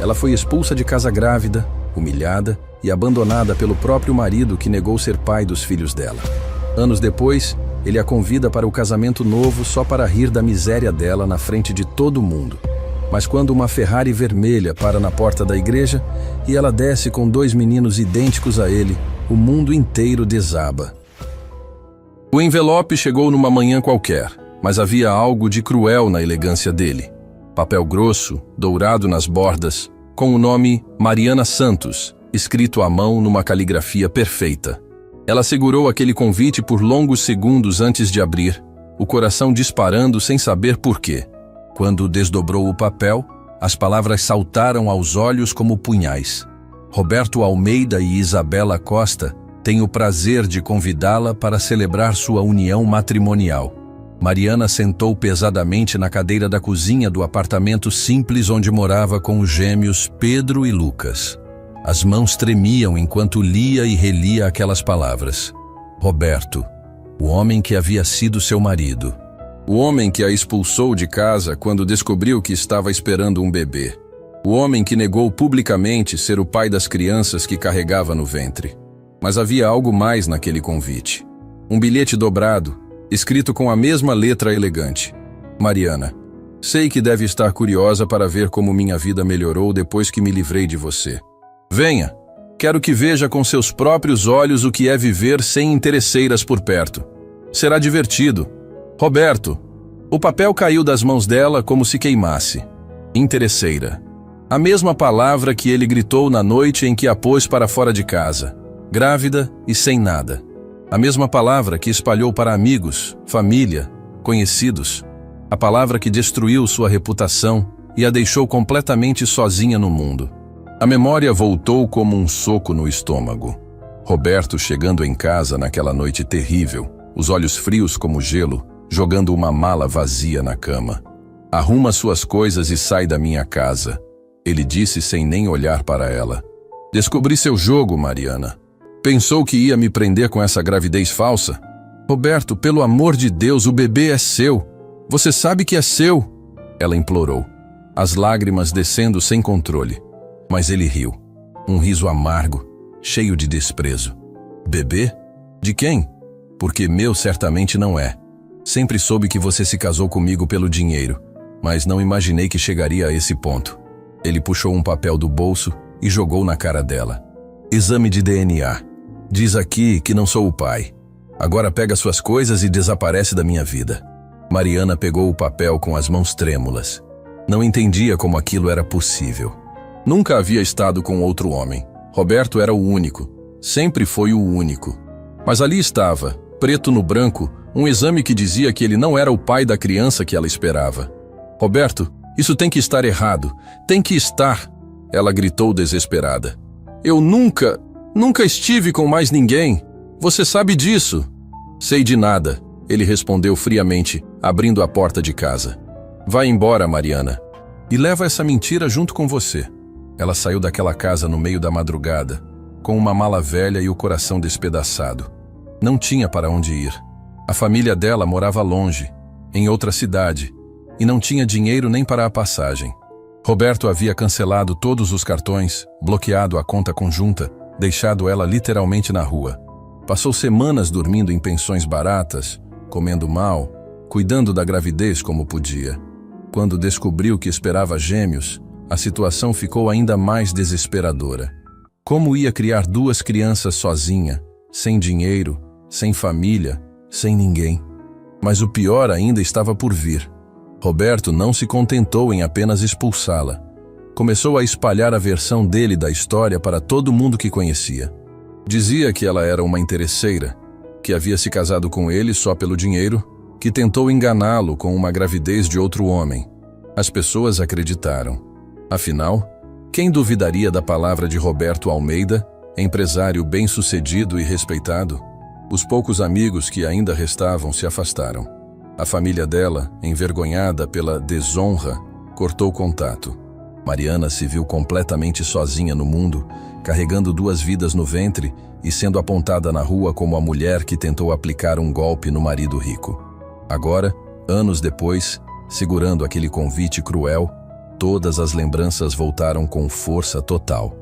Ela foi expulsa de casa grávida, humilhada e abandonada pelo próprio marido que negou ser pai dos filhos dela. Anos depois, ele a convida para o casamento novo só para rir da miséria dela na frente de todo mundo. Mas quando uma Ferrari vermelha para na porta da igreja e ela desce com 2 meninos idênticos a ele, o mundo inteiro desaba. O envelope chegou numa manhã qualquer, mas havia algo de cruel na elegância dele. Papel grosso, dourado nas bordas, com o nome Mariana Santos, escrito à mão numa caligrafia perfeita. Ela segurou aquele convite por longos segundos antes de abrir, o coração disparando sem saber por quê. Quando desdobrou o papel, as palavras saltaram aos olhos como punhais. Roberto Almeida e Isabela Costa têm o prazer de convidá-la para celebrar sua união matrimonial. Mariana sentou pesadamente na cadeira da cozinha do apartamento simples onde morava com os gêmeos Pedro e Lucas. As mãos tremiam enquanto lia e relia aquelas palavras. Roberto, o homem que havia sido seu marido. O homem que a expulsou de casa quando descobriu que estava esperando um bebê. O homem que negou publicamente ser o pai das crianças que carregava no ventre. Mas havia algo mais naquele convite. Um bilhete dobrado, escrito com a mesma letra elegante. Mariana, sei que deve estar curiosa para ver como minha vida melhorou depois que me livrei de você. Venha, quero que veja com seus próprios olhos o que é viver sem interesseiras por perto. Será divertido. Roberto, o papel caiu das mãos dela como se queimasse. Interesseira. A mesma palavra que ele gritou na noite em que a pôs para fora de casa, grávida e sem nada. A mesma palavra que espalhou para amigos, família, conhecidos. A palavra que destruiu sua reputação e a deixou completamente sozinha no mundo. A memória voltou como um soco no estômago. Roberto chegando em casa naquela noite terrível, os olhos frios como gelo, jogando uma mala vazia na cama. Arruma suas coisas e sai da minha casa, ele disse sem nem olhar para ela. Descobri seu jogo, Mariana. Pensou que ia me prender com essa gravidez falsa? Roberto, pelo amor de Deus, o bebê é seu. Você sabe que é seu. Ela implorou, as lágrimas descendo sem controle. Mas ele riu, um riso amargo, cheio de desprezo. Bebê? De quem? Porque meu certamente não é. Sempre soube que você se casou comigo pelo dinheiro, mas não imaginei que chegaria a esse ponto. Ele puxou um papel do bolso e jogou na cara dela. Exame de DNA. Diz aqui que não sou o pai. Agora pega suas coisas e desaparece da minha vida. Mariana pegou o papel com as mãos trêmulas. Não entendia como aquilo era possível. Nunca havia estado com outro homem. Roberto era o único. Sempre foi o único. Mas ali estava, preto no branco, um exame que dizia que ele não era o pai da criança que ela esperava. Roberto, isso tem que estar errado. Tem que estar. Ela gritou desesperada. Eu nunca estive com mais ninguém. Você sabe disso. Sei de nada, ele respondeu friamente, abrindo a porta de casa. Vai embora, Mariana. E leva essa mentira junto com você. Ela saiu daquela casa no meio da madrugada, com uma mala velha e o coração despedaçado. Não tinha para onde ir. A família dela morava longe, em outra cidade, e não tinha dinheiro nem para a passagem. Roberto havia cancelado todos os cartões, bloqueado a conta conjunta, deixado ela literalmente na rua. Passou semanas dormindo em pensões baratas, comendo mal, cuidando da gravidez como podia. Quando descobriu que esperava gêmeos, a situação ficou ainda mais desesperadora. Como ia criar 2 crianças sozinha, sem dinheiro, sem família, sem ninguém? Mas o pior ainda estava por vir. Roberto não se contentou em apenas expulsá-la. Começou a espalhar a versão dele da história para todo mundo que conhecia. Dizia que ela era uma interesseira, que havia se casado com ele só pelo dinheiro, que tentou enganá-lo com uma gravidez de outro homem. As pessoas acreditaram. Afinal, quem duvidaria da palavra de Roberto Almeida, empresário bem-sucedido e respeitado? Os poucos amigos que ainda restavam se afastaram. A família dela, envergonhada pela desonra, cortou contato. Mariana se viu completamente sozinha no mundo, carregando 2 vidas no ventre e sendo apontada na rua como a mulher que tentou aplicar um golpe no marido rico. Agora, anos depois, segurando aquele convite cruel, todas as lembranças voltaram com força total.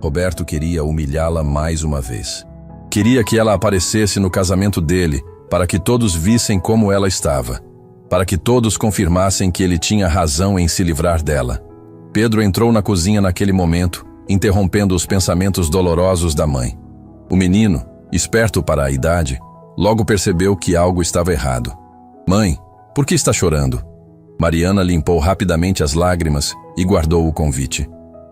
Roberto queria humilhá-la mais uma vez. Queria que ela aparecesse no casamento dele, para que todos vissem como ela estava, para que todos confirmassem que ele tinha razão em se livrar dela. Pedro entrou na cozinha naquele momento, interrompendo os pensamentos dolorosos da mãe. O menino, esperto para a idade, logo percebeu que algo estava errado. "Mãe, por que está chorando?" Mariana limpou rapidamente as lágrimas e guardou o convite.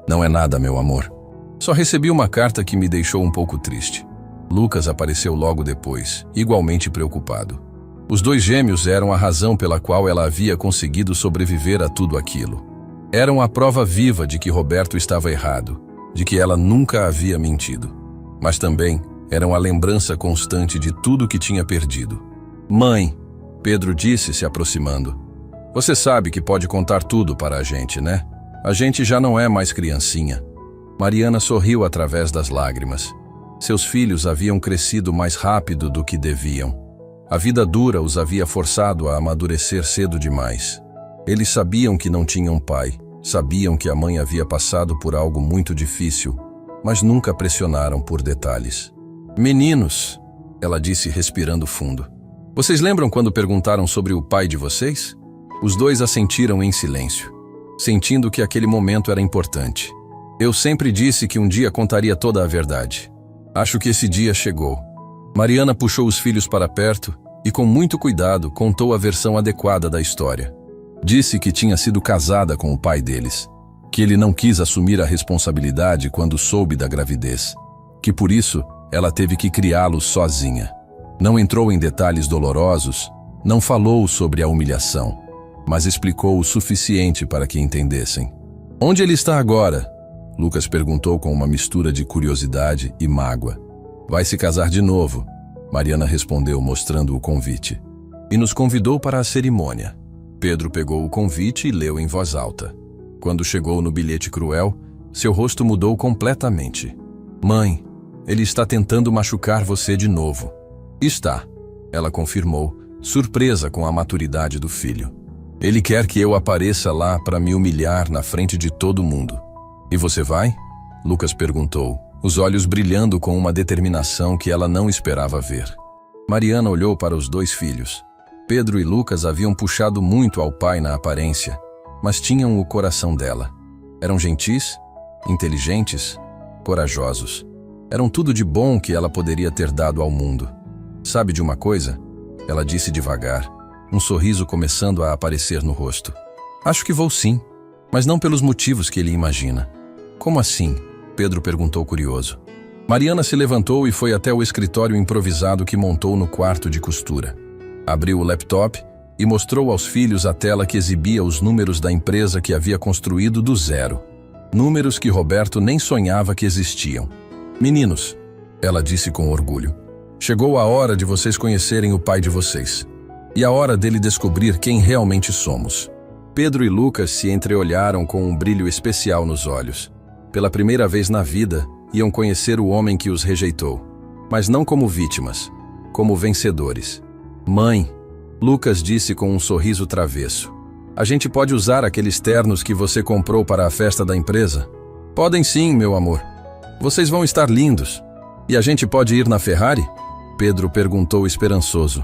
"Não é nada, meu amor. Só recebi uma carta que me deixou um pouco triste." Lucas apareceu logo depois, igualmente preocupado. Os dois gêmeos eram a razão pela qual ela havia conseguido sobreviver a tudo aquilo. Eram a prova viva de que Roberto estava errado, de que ela nunca havia mentido. Mas também eram a lembrança constante de tudo que tinha perdido. "Mãe", Pedro disse, se aproximando, "você sabe que pode contar tudo para a gente, né? A gente já não é mais criancinha." Mariana sorriu através das lágrimas. Seus filhos haviam crescido mais rápido do que deviam. A vida dura os havia forçado a amadurecer cedo demais. Eles sabiam que não tinham pai, sabiam que a mãe havia passado por algo muito difícil, mas nunca pressionaram por detalhes. "Meninos", ela disse respirando fundo, "vocês lembram quando perguntaram sobre o pai de vocês?" Os dois assentiram em silêncio, sentindo que aquele momento era importante. "Eu sempre disse que um dia contaria toda a verdade. Acho que esse dia chegou." Mariana puxou os filhos para perto e, com muito cuidado, contou a versão adequada da história. Disse que tinha sido casada com o pai deles, que ele não quis assumir a responsabilidade quando soube da gravidez, que por isso ela teve que criá-los sozinha. Não entrou em detalhes dolorosos, não falou sobre a humilhação, mas explicou o suficiente para que entendessem. "Onde ele está agora?" Lucas perguntou com uma mistura de curiosidade e mágoa. "Vai se casar de novo", Mariana respondeu, mostrando o convite. "E nos convidou para a cerimônia." Pedro pegou o convite e leu em voz alta. Quando chegou no bilhete cruel, seu rosto mudou completamente. "Mãe, ele está tentando machucar você de novo." "Está", ela confirmou, surpresa com a maturidade do filho. "Ele quer que eu apareça lá para me humilhar na frente de todo mundo." "E você vai?" Lucas perguntou, os olhos brilhando com uma determinação que ela não esperava ver. Mariana olhou para os dois filhos. Pedro e Lucas haviam puxado muito ao pai na aparência, mas tinham o coração dela. Eram gentis, inteligentes, corajosos. Eram tudo de bom que ela poderia ter dado ao mundo. "Sabe de uma coisa?" Ela disse devagar, um sorriso começando a aparecer no rosto. "Acho que vou sim, mas não pelos motivos que ele imagina." "Como assim?" Pedro perguntou curioso. Mariana se levantou e foi até o escritório improvisado que montou no quarto de costura. Abriu o laptop e mostrou aos filhos a tela que exibia os números da empresa que havia construído do zero. Números que Roberto nem sonhava que existiam. "Meninos", ela disse com orgulho, "chegou a hora de vocês conhecerem o pai de vocês. E a hora dele descobrir quem realmente somos." Pedro e Lucas se entreolharam com um brilho especial nos olhos. Pela primeira vez na vida, iam conhecer o homem que os rejeitou. Mas não como vítimas, como vencedores. "Mãe", Lucas disse com um sorriso travesso, "a gente pode usar aqueles ternos que você comprou para a festa da empresa?" "Podem sim, meu amor. Vocês vão estar lindos." "E a gente pode ir na Ferrari?" Pedro perguntou esperançoso.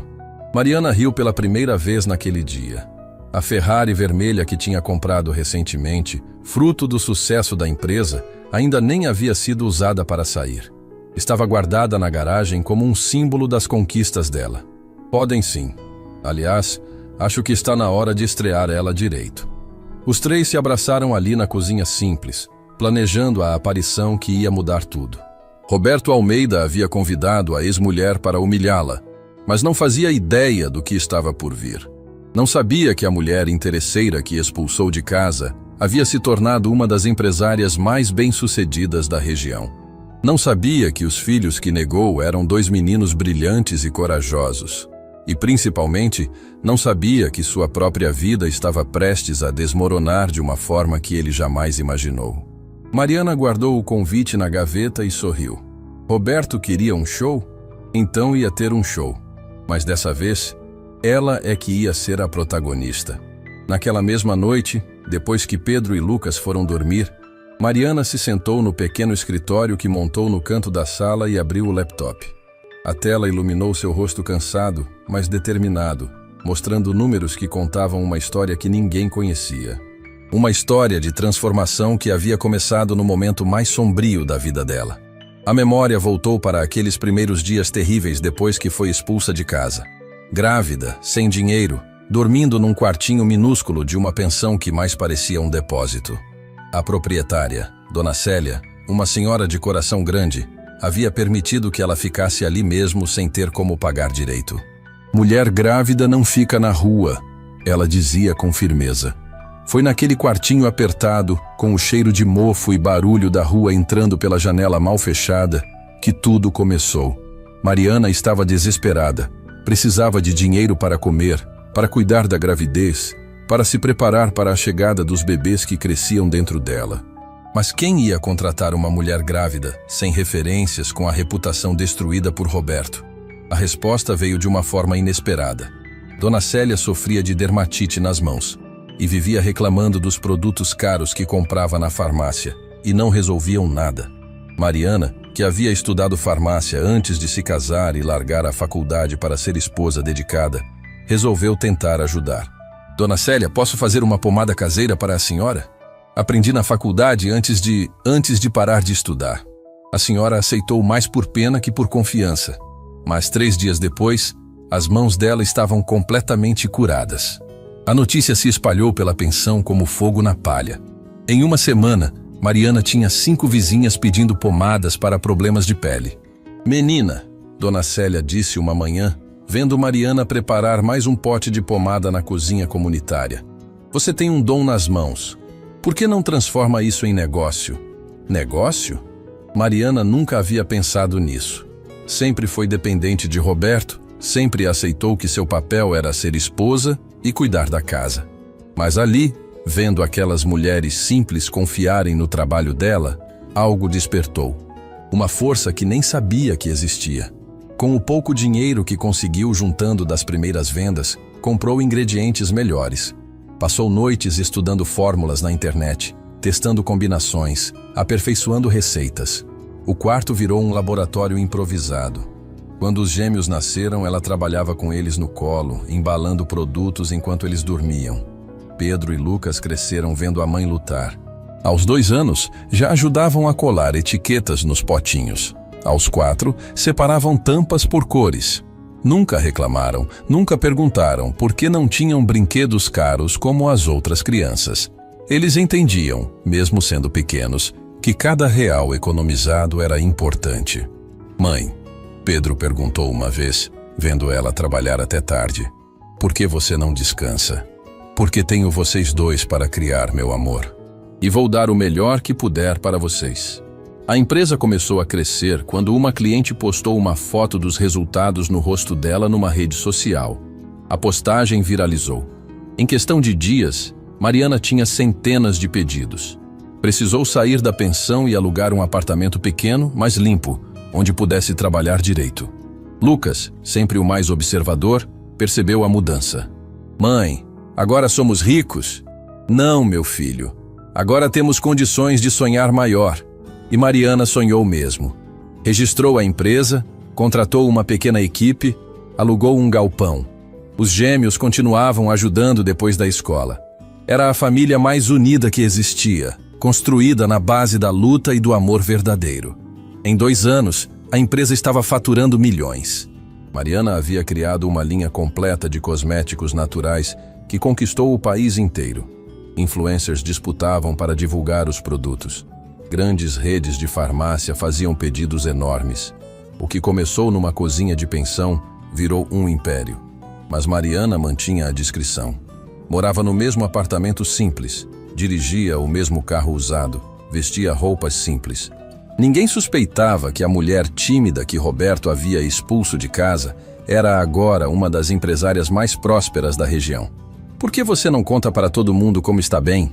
Mariana riu pela primeira vez naquele dia. A Ferrari vermelha que tinha comprado recentemente, fruto do sucesso da empresa, ainda nem havia sido usada para sair. Estava guardada na garagem como um símbolo das conquistas dela. "Podem sim. Aliás, acho que está na hora de estrear ela direito." Os três se abraçaram ali na cozinha simples, planejando a aparição que ia mudar tudo. Roberto Almeida havia convidado a ex-mulher para humilhá-la, mas não fazia ideia do que estava por vir. Não sabia que a mulher interesseira que expulsou de casa havia se tornado uma das empresárias mais bem-sucedidas da região. Não sabia que os filhos que negou eram dois meninos brilhantes e corajosos. E, principalmente, não sabia que sua própria vida estava prestes a desmoronar de uma forma que ele jamais imaginou. Mariana guardou o convite na gaveta e sorriu. Roberto queria um show? Então ia ter um show. Mas dessa vez, ela é que ia ser a protagonista. Naquela mesma noite, Depois que Pedro e Lucas foram dormir, Mariana se sentou no pequeno escritório que montou no canto da sala e abriu o laptop. A tela iluminou seu rosto cansado, mas determinado, mostrando números que contavam uma história que ninguém conhecia. Uma história de transformação que havia começado no momento mais sombrio da vida dela. A memória voltou para aqueles primeiros dias terríveis depois que foi expulsa de casa. Grávida, sem dinheiro, dormindo num quartinho minúsculo de uma pensão que mais parecia um depósito. A proprietária, Dona Célia, uma senhora de coração grande, havia permitido que ela ficasse ali mesmo sem ter como pagar direito. Mulher grávida não fica na rua, ela dizia com firmeza. Foi naquele quartinho apertado, com o cheiro de mofo e barulho da rua entrando pela janela mal fechada, que tudo começou. Mariana estava desesperada. Precisava de dinheiro para comer, para cuidar da gravidez, para se preparar para a chegada dos bebês que cresciam dentro dela. Mas quem ia contratar uma mulher grávida, sem referências, com a reputação destruída por Roberto? A resposta veio de uma forma inesperada. Dona Célia sofria de dermatite nas mãos e vivia reclamando dos produtos caros que comprava na farmácia e não resolviam nada. Mariana, que havia estudado farmácia antes de se casar e largar a faculdade para ser esposa dedicada, resolveu tentar ajudar. Dona Célia, posso fazer uma pomada caseira para a senhora? Aprendi na faculdade antes de parar de estudar. A senhora aceitou mais por pena que por confiança. Mas 3 dias depois, as mãos dela estavam completamente curadas. A notícia se espalhou pela pensão como fogo na palha. Em uma semana, Mariana tinha 5 vizinhas pedindo pomadas para problemas de pele. Menina, Dona Célia disse uma manhã, vendo Mariana preparar mais um pote de pomada na cozinha comunitária. Você tem um dom nas mãos. Por que não transforma isso em negócio? Negócio? Mariana nunca havia pensado nisso. Sempre foi dependente de Roberto, sempre aceitou que seu papel era ser esposa e cuidar da casa. Mas ali, vendo aquelas mulheres simples confiarem no trabalho dela, algo despertou. Uma força que nem sabia que existia. Com o pouco dinheiro que conseguiu juntando das primeiras vendas, comprou ingredientes melhores. Passou noites estudando fórmulas na internet, testando combinações, aperfeiçoando receitas. O quarto virou um laboratório improvisado. Quando os gêmeos nasceram, ela trabalhava com eles no colo, embalando produtos enquanto eles dormiam. Pedro e Lucas cresceram vendo a mãe lutar. Aos 2 anos, já ajudavam a colar etiquetas nos potinhos. Aos 4, separavam tampas por cores. Nunca reclamaram, nunca perguntaram por que não tinham brinquedos caros como as outras crianças. Eles entendiam, mesmo sendo pequenos, que cada real economizado era importante. Mãe, Pedro perguntou uma vez, vendo ela trabalhar até tarde, por que você não descansa? Porque tenho vocês 2 para criar, meu amor. E vou dar o melhor que puder para vocês. A empresa começou a crescer quando uma cliente postou uma foto dos resultados no rosto dela numa rede social. A postagem viralizou. Em questão de dias, Mariana tinha centenas de pedidos. Precisou sair da pensão e alugar um apartamento pequeno, mas limpo, onde pudesse trabalhar direito. Lucas, sempre o mais observador, percebeu a mudança. Mãe, agora somos ricos? Não, meu filho. Agora temos condições de sonhar maior. E Mariana sonhou mesmo. Registrou a empresa, contratou uma pequena equipe, alugou um galpão. Os gêmeos continuavam ajudando depois da escola. Era a família mais unida que existia, construída na base da luta e do amor verdadeiro. Em 2 anos, a empresa estava faturando milhões. Mariana havia criado uma linha completa de cosméticos naturais que conquistou o país inteiro. Influencers disputavam para divulgar os produtos. Grandes redes de farmácia faziam pedidos enormes. O que começou numa cozinha de pensão virou um império. Mas Mariana mantinha a discrição. Morava no mesmo apartamento simples, dirigia o mesmo carro usado, vestia roupas simples. Ninguém suspeitava que a mulher tímida que Roberto havia expulso de casa era agora uma das empresárias mais prósperas da região. Por que você não conta para todo mundo como está bem?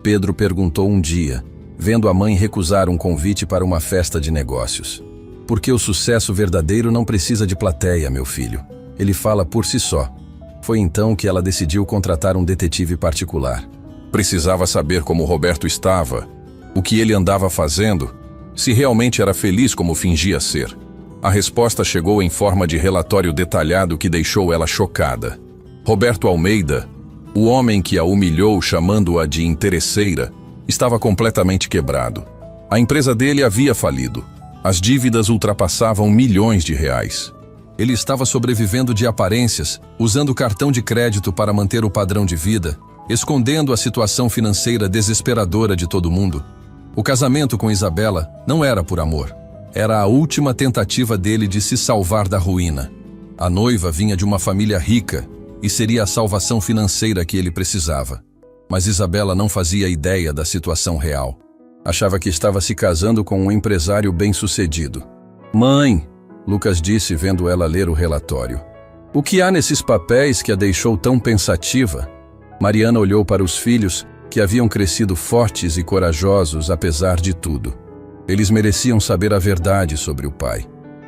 Pedro perguntou um dia, vendo a mãe recusar um convite para uma festa de negócios. Porque o sucesso verdadeiro não precisa de plateia, meu filho. Ele fala por si só. Foi então que ela decidiu contratar um detetive particular. Precisava saber como Roberto estava, o que ele andava fazendo, se realmente era feliz como fingia ser. A resposta chegou em forma de relatório detalhado que deixou ela chocada. Roberto Almeida, o homem que a humilhou chamando-a de interesseira, estava completamente quebrado. A empresa dele havia falido. As dívidas ultrapassavam milhões de reais. Ele estava sobrevivendo de aparências, usando cartão de crédito para manter o padrão de vida, escondendo a situação financeira desesperadora de todo mundo. O casamento com Isabela não era por amor. Era a última tentativa dele de se salvar da ruína. A noiva vinha de uma família rica e seria a salvação financeira que ele precisava. Mas Isabela não fazia ideia da situação real. Achava que estava se casando com um empresário bem-sucedido. "Mãe", Lucas disse vendo ela ler o relatório. "O que há nesses papéis que a deixou tão pensativa?" Mariana olhou para os filhos, que haviam crescido fortes e corajosos apesar de tudo. Eles mereciam saber a verdade sobre o pai.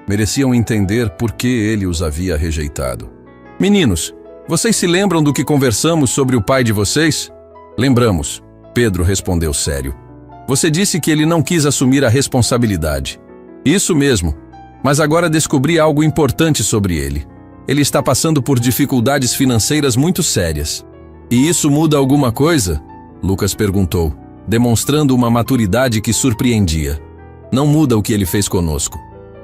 Mereciam entender por que ele os havia rejeitado. "Meninos, vocês se lembram do que conversamos sobre o pai de vocês?" "Lembramos", Pedro respondeu sério. "Você disse que ele não quis assumir a responsabilidade." "Isso mesmo, mas agora descobri algo importante sobre ele. Ele está passando por dificuldades financeiras muito sérias." "E isso muda alguma coisa?" Lucas perguntou, demonstrando uma maturidade que surpreendia. "Não muda o que ele fez conosco.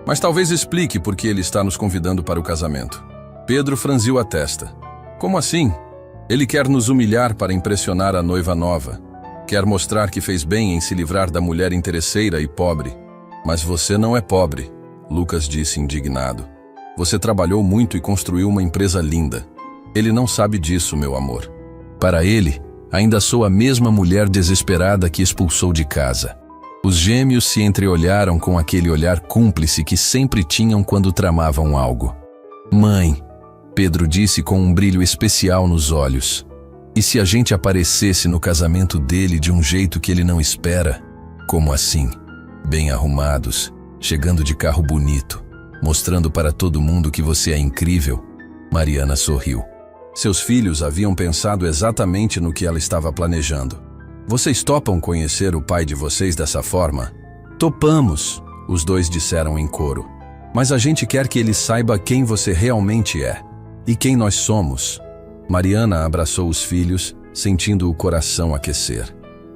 Mas talvez explique por que ele está nos convidando para o casamento." Pedro franziu a testa. "Como assim? Ele quer nos humilhar para impressionar a noiva nova. Quer mostrar que fez bem em se livrar da mulher interesseira e pobre." "Mas você não é pobre", Lucas disse indignado. "Você trabalhou muito e construiu uma empresa linda. Ele não sabe disso, meu amor. Para ele, ainda sou a mesma mulher desesperada que expulsou de casa." Os gêmeos se entreolharam com aquele olhar cúmplice que sempre tinham quando tramavam algo. "Mãe", Pedro disse com um brilho especial nos olhos, "e se a gente aparecesse no casamento dele de um jeito que ele não espera?" "Como assim?" "Bem arrumados, chegando de carro bonito, mostrando para todo mundo que você é incrível." Mariana sorriu. Seus filhos haviam pensado exatamente no que ela estava planejando. "Vocês topam conhecer o pai de vocês dessa forma?" "Topamos", os dois disseram em coro. "Mas a gente quer que ele saiba quem você realmente é e quem nós somos." Mariana abraçou os filhos, sentindo o coração aquecer.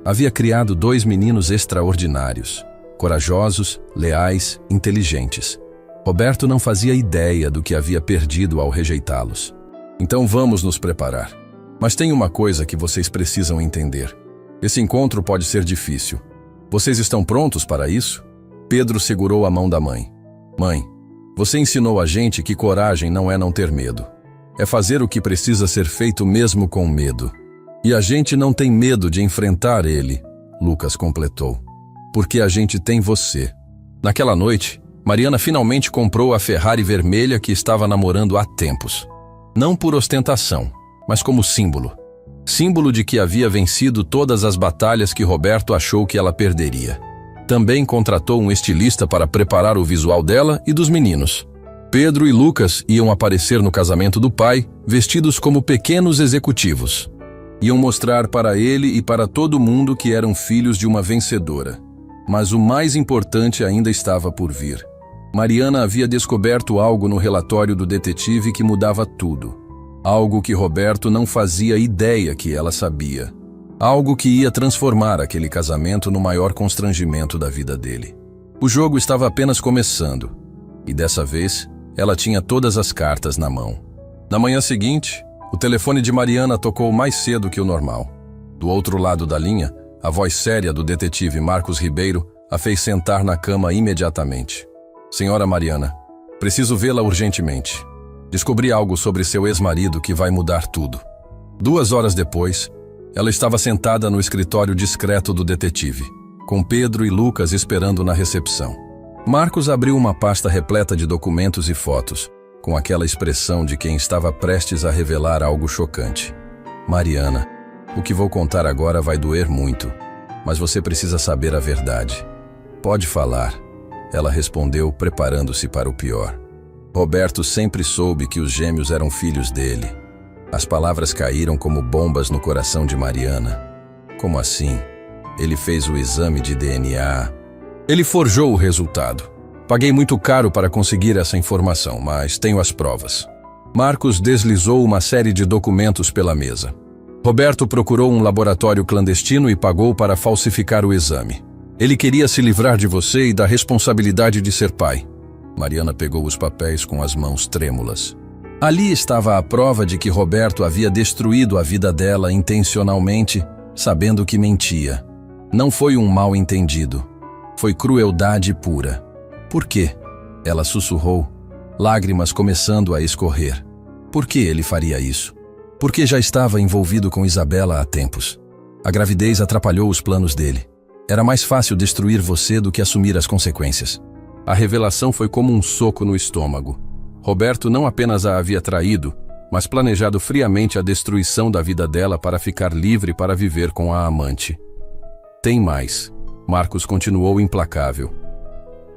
Havia criado 2 meninos extraordinários, corajosos, leais, inteligentes. Roberto não fazia ideia do que havia perdido ao rejeitá-los. "Então vamos nos preparar. Mas tem uma coisa que vocês precisam entender. Esse encontro pode ser difícil. Vocês estão prontos para isso?" Pedro segurou a mão da mãe. "Mãe, você ensinou a gente que coragem não é não ter medo. É fazer o que precisa ser feito mesmo com medo. E a gente não tem medo de enfrentar ele", Lucas completou. "Porque a gente tem você." Naquela noite, Mariana finalmente comprou a Ferrari vermelha que estava namorando há tempos. Não por ostentação, mas como símbolo. Símbolo de que havia vencido todas as batalhas que Roberto achou que ela perderia. Também contratou um estilista para preparar o visual dela e dos meninos. Pedro e Lucas iam aparecer no casamento do pai, vestidos como pequenos executivos. Iam mostrar para ele e para todo mundo que eram filhos de uma vencedora. Mas o mais importante ainda estava por vir. Mariana havia descoberto algo no relatório do detetive que mudava tudo. Algo que Roberto não fazia ideia que ela sabia. Algo que ia transformar aquele casamento no maior constrangimento da vida dele. O jogo estava apenas começando. E dessa vez, ela tinha todas as cartas na mão. Na manhã seguinte, o telefone de Mariana tocou mais cedo que o normal. Do outro lado da linha, a voz séria do detetive Marcos Ribeiro a fez sentar na cama imediatamente. "Senhora Mariana, preciso vê-la urgentemente. Descobri algo sobre seu ex-marido que vai mudar tudo." 2 horas depois, ela estava sentada no escritório discreto do detetive, com Pedro e Lucas esperando na recepção. Marcos abriu uma pasta repleta de documentos e fotos, com aquela expressão de quem estava prestes a revelar algo chocante. "Mariana, o que vou contar agora vai doer muito, mas você precisa saber a verdade." "Pode falar", ela respondeu, preparando-se para o pior. Roberto sempre soube que os gêmeos eram filhos dele. As palavras caíram como bombas no coração de Mariana. Como assim? Ele fez o exame de DNA. Ele forjou o resultado. Paguei muito caro para conseguir essa informação, mas tenho as provas. Marcos deslizou uma série de documentos pela mesa. Roberto procurou um laboratório clandestino e pagou para falsificar o exame. Ele queria se livrar de você e da responsabilidade de ser pai. Mariana pegou os papéis com as mãos trêmulas. Ali estava a prova de que Roberto havia destruído a vida dela intencionalmente, sabendo que mentia. Não foi um mal-entendido. Foi crueldade pura. Por quê? Ela sussurrou, lágrimas começando a escorrer. Por que ele faria isso? Porque já estava envolvido com Isabela há tempos. A gravidez atrapalhou os planos dele. Era mais fácil destruir você do que assumir as consequências. A revelação foi como um soco no estômago. Roberto não apenas a havia traído, mas planejado friamente a destruição da vida dela para ficar livre para viver com a amante. Tem mais. Marcos continuou implacável.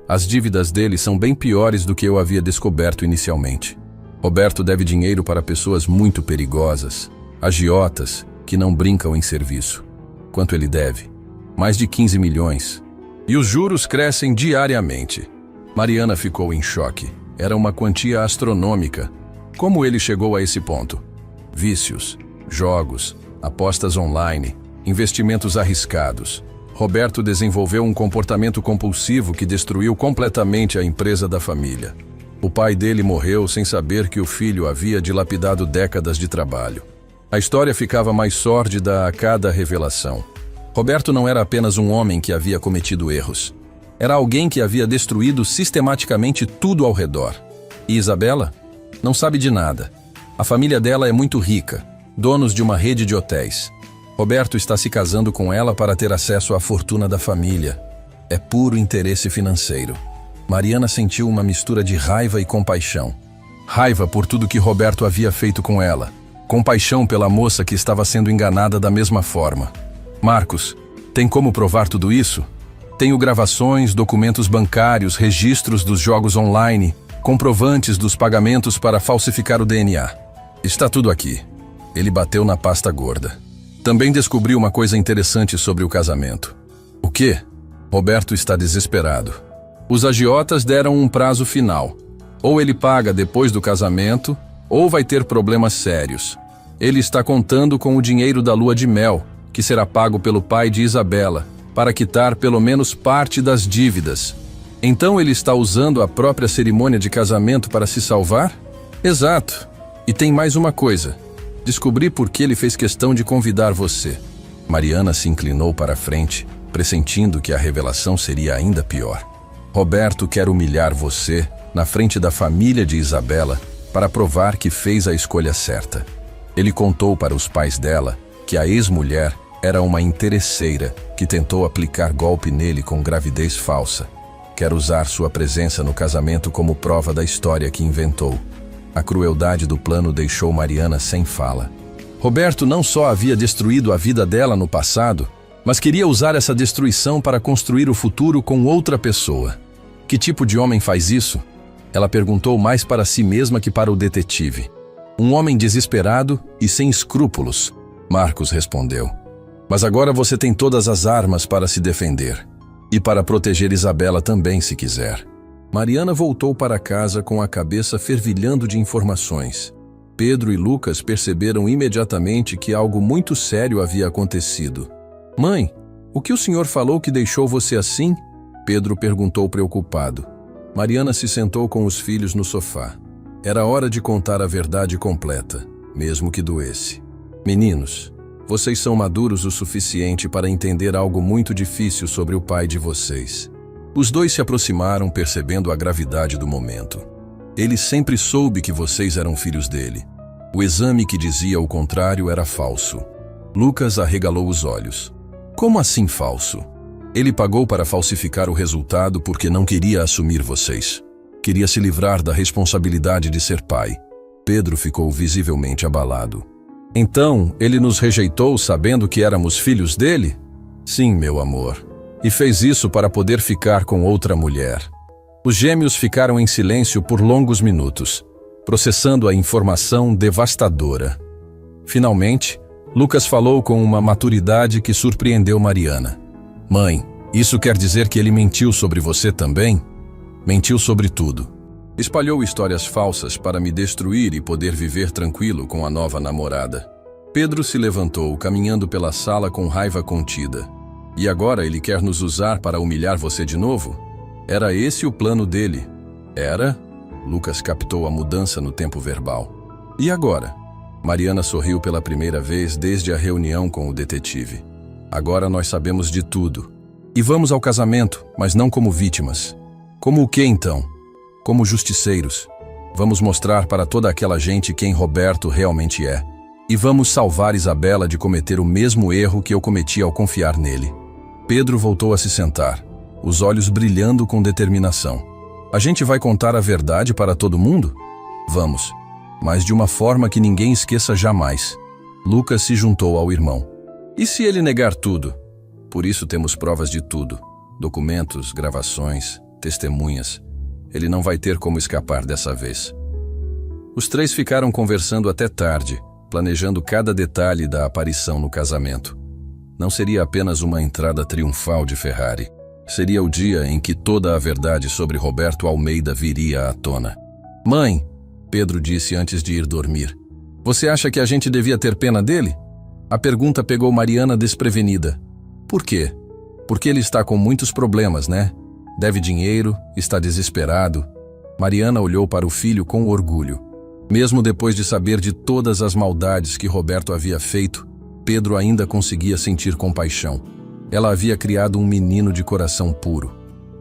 As dívidas dele são bem piores do que eu havia descoberto inicialmente. Roberto deve dinheiro para pessoas muito perigosas, agiotas, que não brincam em serviço. Quanto ele deve? Mais de 15 milhões. E os juros crescem diariamente. Mariana ficou em choque. Era uma quantia astronômica. Como ele chegou a esse ponto? Vícios, jogos, apostas online, investimentos arriscados. Roberto desenvolveu um comportamento compulsivo que destruiu completamente a empresa da família. O pai dele morreu sem saber que o filho havia dilapidado décadas de trabalho. A história ficava mais sórdida a cada revelação. Roberto não era apenas um homem que havia cometido erros. Era alguém que havia destruído sistematicamente tudo ao redor. E Isabela? Não sabe de nada. A família dela é muito rica, donos de uma rede de hotéis. Roberto está se casando com ela para ter acesso à fortuna da família. É puro interesse financeiro. Mariana sentiu uma mistura de raiva e compaixão. Raiva por tudo que Roberto havia feito com ela. Compaixão pela moça que estava sendo enganada da mesma forma. Marcos, tem como provar tudo isso? Tenho gravações, documentos bancários, registros dos jogos online, comprovantes dos pagamentos para falsificar o DNA. Está tudo aqui. Ele bateu na pasta gorda. Também descobri uma coisa interessante sobre o casamento. O quê? Roberto está desesperado. Os agiotas deram um prazo final. Ou ele paga depois do casamento, ou vai ter problemas sérios. Ele está contando com o dinheiro da lua de mel, que será pago pelo pai de Isabela, para quitar pelo menos parte das dívidas. Então ele está usando a própria cerimônia de casamento para se salvar? Exato. E tem mais uma coisa. Descobri por que ele fez questão de convidar você. Mariana se inclinou para a frente, pressentindo que a revelação seria ainda pior. Roberto quer humilhar você na frente da família de Isabela para provar que fez a escolha certa. Ele contou para os pais dela que a ex-mulher era uma interesseira que tentou aplicar golpe nele com gravidez falsa. Quer usar sua presença no casamento como prova da história que inventou. A crueldade do plano deixou Mariana sem fala. Roberto não só havia destruído a vida dela no passado, mas queria usar essa destruição para construir o futuro com outra pessoa. Que tipo de homem faz isso? Ela perguntou mais para si mesma que para o detetive. Um homem desesperado e sem escrúpulos, Marcos respondeu. Mas agora você tem todas as armas para se defender. E para proteger Isabela também, se quiser. Mariana voltou para casa com a cabeça fervilhando de informações. Pedro e Lucas perceberam imediatamente que algo muito sério havia acontecido. Mãe, o que o senhor falou que deixou você assim? Pedro perguntou preocupado. Mariana se sentou com os filhos no sofá. Era hora de contar a verdade completa, mesmo que doesse. Meninos, vocês são maduros o suficiente para entender algo muito difícil sobre o pai de vocês. Os dois se aproximaram, percebendo a gravidade do momento. Ele sempre soube que vocês eram filhos dele. O exame que dizia o contrário era falso. Lucas arregalou os olhos. Como assim falso? Ele pagou para falsificar o resultado porque não queria assumir vocês. Queria se livrar da responsabilidade de ser pai. Pedro ficou visivelmente abalado. Então, ele nos rejeitou sabendo que éramos filhos dele? Sim, meu amor. E fez isso para poder ficar com outra mulher. Os gêmeos ficaram em silêncio por longos minutos, processando a informação devastadora. Finalmente, Lucas falou com uma maturidade que surpreendeu Mariana. Mãe, isso quer dizer que ele mentiu sobre você também? Mentiu sobre tudo. Espalhou histórias falsas para me destruir e poder viver tranquilo com a nova namorada. Pedro se levantou, caminhando pela sala com raiva contida. E agora ele quer nos usar para humilhar você de novo? Era esse o plano dele? Era? Lucas captou a mudança no tempo verbal. E agora? Mariana sorriu pela primeira vez desde a reunião com o detetive. Agora nós sabemos de tudo. E vamos ao casamento, mas não como vítimas. Como o quê então? Como justiceiros. Vamos mostrar para toda aquela gente quem Roberto realmente é. E vamos salvar Isabela de cometer o mesmo erro que eu cometi ao confiar nele. Pedro voltou a se sentar, os olhos brilhando com determinação. A gente vai contar a verdade para todo mundo? Vamos, mas de uma forma que ninguém esqueça jamais. Lucas se juntou ao irmão. E se ele negar tudo? Por isso temos provas de tudo. Documentos, gravações, testemunhas. Ele não vai ter como escapar dessa vez. Os três ficaram conversando até tarde, planejando cada detalhe da aparição no casamento. Não seria apenas uma entrada triunfal de Ferrari. Seria o dia em que toda a verdade sobre Roberto Almeida viria à tona. Mãe, Pedro disse antes de ir dormir, você acha que a gente devia ter pena dele? A pergunta pegou Mariana desprevenida. Por quê? Porque ele está com muitos problemas, né? Deve dinheiro, está desesperado. Mariana olhou para o filho com orgulho. Mesmo depois de saber de todas as maldades que Roberto havia feito, Pedro ainda conseguia sentir compaixão. Ela havia criado um menino de coração puro.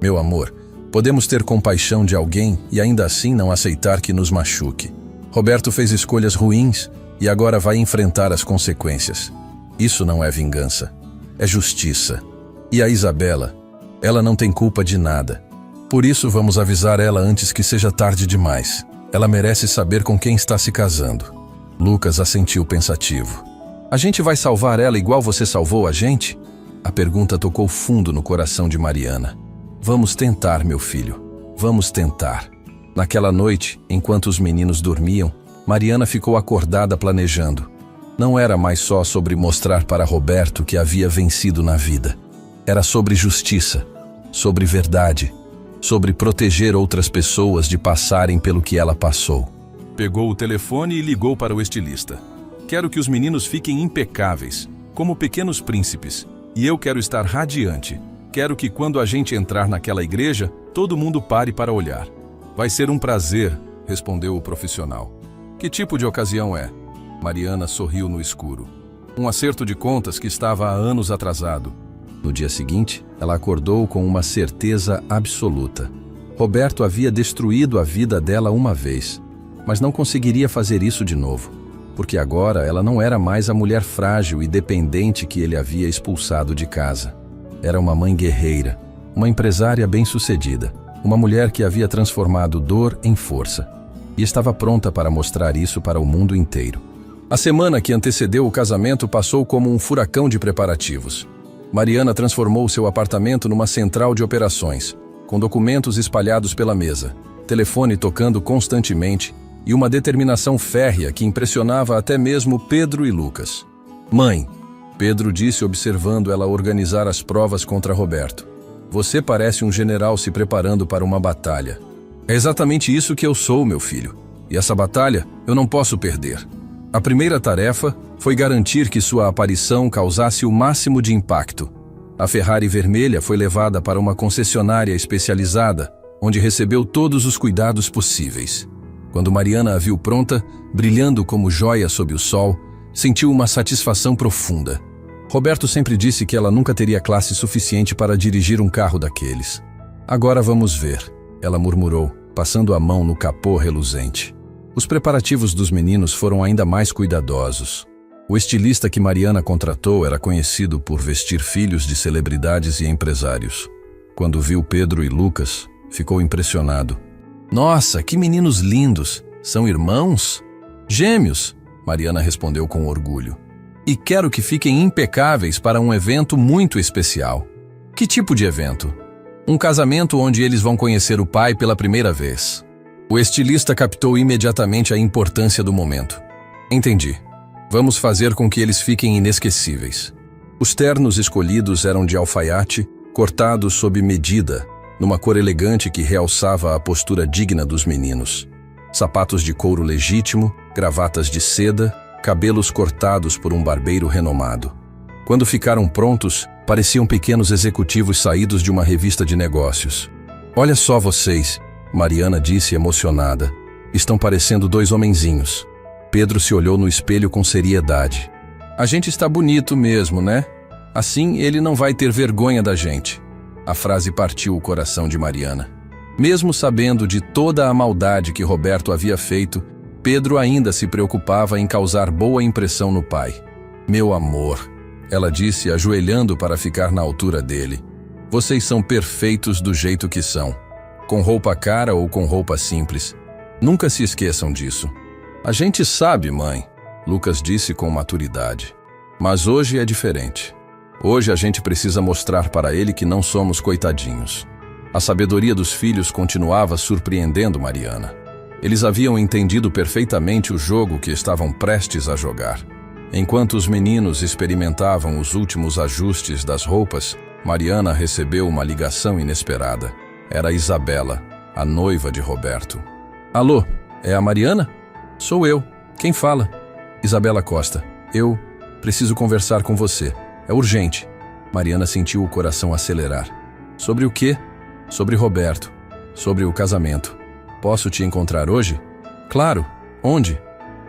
Meu amor, podemos ter compaixão de alguém e ainda assim não aceitar que nos machuque. Roberto fez escolhas ruins e agora vai enfrentar as consequências. Isso não é vingança, é justiça. E a Isabela, ela não tem culpa de nada. Por isso vamos avisar ela antes que seja tarde demais. Ela merece saber com quem está se casando. Lucas assentiu pensativo. A gente vai salvar ela igual você salvou a gente? A pergunta tocou fundo no coração de Mariana. Vamos tentar, meu filho. Vamos tentar. Naquela noite, enquanto os meninos dormiam, Mariana ficou acordada planejando. Não era mais só sobre mostrar para Roberto que havia vencido na vida. Era sobre justiça, sobre verdade, sobre proteger outras pessoas de passarem pelo que ela passou. Pegou o telefone e ligou para o estilista. Quero que os meninos fiquem impecáveis, como pequenos príncipes, e eu quero estar radiante. Quero que quando a gente entrar naquela igreja, todo mundo pare para olhar. Vai ser um prazer, respondeu o profissional. Que tipo de ocasião é? Mariana sorriu no escuro. Um acerto de contas que estava há anos atrasado. No dia seguinte, ela acordou com uma certeza absoluta. Roberto havia destruído a vida dela uma vez, mas não conseguiria fazer isso de novo, porque agora ela não era mais a mulher frágil e dependente que ele havia expulsado de casa. Era uma mãe guerreira, uma empresária bem-sucedida, uma mulher que havia transformado dor em força, e estava pronta para mostrar isso para o mundo inteiro. A semana que antecedeu o casamento passou como um furacão de preparativos. Mariana transformou seu apartamento numa central de operações, com documentos espalhados pela mesa, telefone tocando constantemente e uma determinação férrea que impressionava até mesmo Pedro e Lucas. Mãe, Pedro disse observando ela organizar as provas contra Roberto. Você parece um general se preparando para uma batalha. É exatamente isso que eu sou, meu filho. E essa batalha eu não posso perder. A primeira tarefa foi garantir que sua aparição causasse o máximo de impacto. A Ferrari vermelha foi levada para uma concessionária especializada, onde recebeu todos os cuidados possíveis. Quando Mariana a viu pronta, brilhando como joia sob o sol, sentiu uma satisfação profunda. Roberto sempre disse que ela nunca teria classe suficiente para dirigir um carro daqueles. Agora vamos ver, ela murmurou, passando a mão no capô reluzente. Os preparativos dos meninos foram ainda mais cuidadosos. O estilista que Mariana contratou era conhecido por vestir filhos de celebridades e empresários. Quando viu Pedro e Lucas, ficou impressionado. Nossa, que meninos lindos! São irmãos? Gêmeos! Mariana respondeu com orgulho. E quero que fiquem impecáveis para um evento muito especial. Que tipo de evento? Um casamento onde eles vão conhecer o pai pela primeira vez. O estilista captou imediatamente a importância do momento. Entendi. Vamos fazer com que eles fiquem inesquecíveis. Os ternos escolhidos eram de alfaiate, cortados sob medida, numa cor elegante que realçava a postura digna dos meninos. Sapatos de couro legítimo, gravatas de seda, cabelos cortados por um barbeiro renomado. Quando ficaram prontos, pareciam pequenos executivos saídos de uma revista de negócios. Olha só vocês, Mariana disse emocionada. Estão parecendo dois homenzinhos. Pedro se olhou no espelho com seriedade. A gente está bonito mesmo, né? Assim ele não vai ter vergonha da gente. A frase partiu o coração de Mariana. Mesmo sabendo de toda a maldade que Roberto havia feito, Pedro ainda se preocupava em causar boa impressão no pai. Meu amor, ela disse, ajoelhando para ficar na altura dele. Vocês são perfeitos do jeito que são. Com roupa cara ou com roupa simples. Nunca se esqueçam disso. A gente sabe, mãe, Lucas disse com maturidade. Mas hoje é diferente. Hoje a gente precisa mostrar para ele que não somos coitadinhos. A sabedoria dos filhos continuava surpreendendo Mariana. Eles haviam entendido perfeitamente o jogo que estavam prestes a jogar. Enquanto os meninos experimentavam os últimos ajustes das roupas, Mariana recebeu uma ligação inesperada. Era Isabela, a noiva de Roberto. Alô, é a Mariana? Sou eu. Quem fala? Isabela Costa. Eu preciso conversar com você. É urgente. Mariana sentiu o coração acelerar. Sobre o quê? Sobre Roberto. Sobre o casamento. Posso te encontrar hoje? Claro. Onde?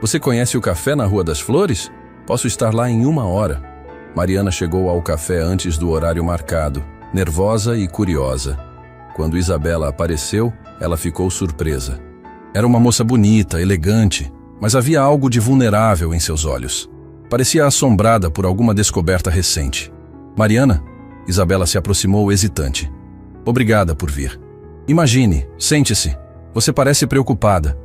Você conhece o café na Rua das Flores? Posso estar lá em 1 hora. Mariana chegou ao café antes do horário marcado, nervosa e curiosa. Quando Isabela apareceu, ela ficou surpresa. Era uma moça bonita, elegante, mas havia algo de vulnerável em seus olhos. Parecia assombrada por alguma descoberta recente. Mariana? Isabela se aproximou hesitante. Obrigada por vir. Imagine, sente-se. Você parece preocupada.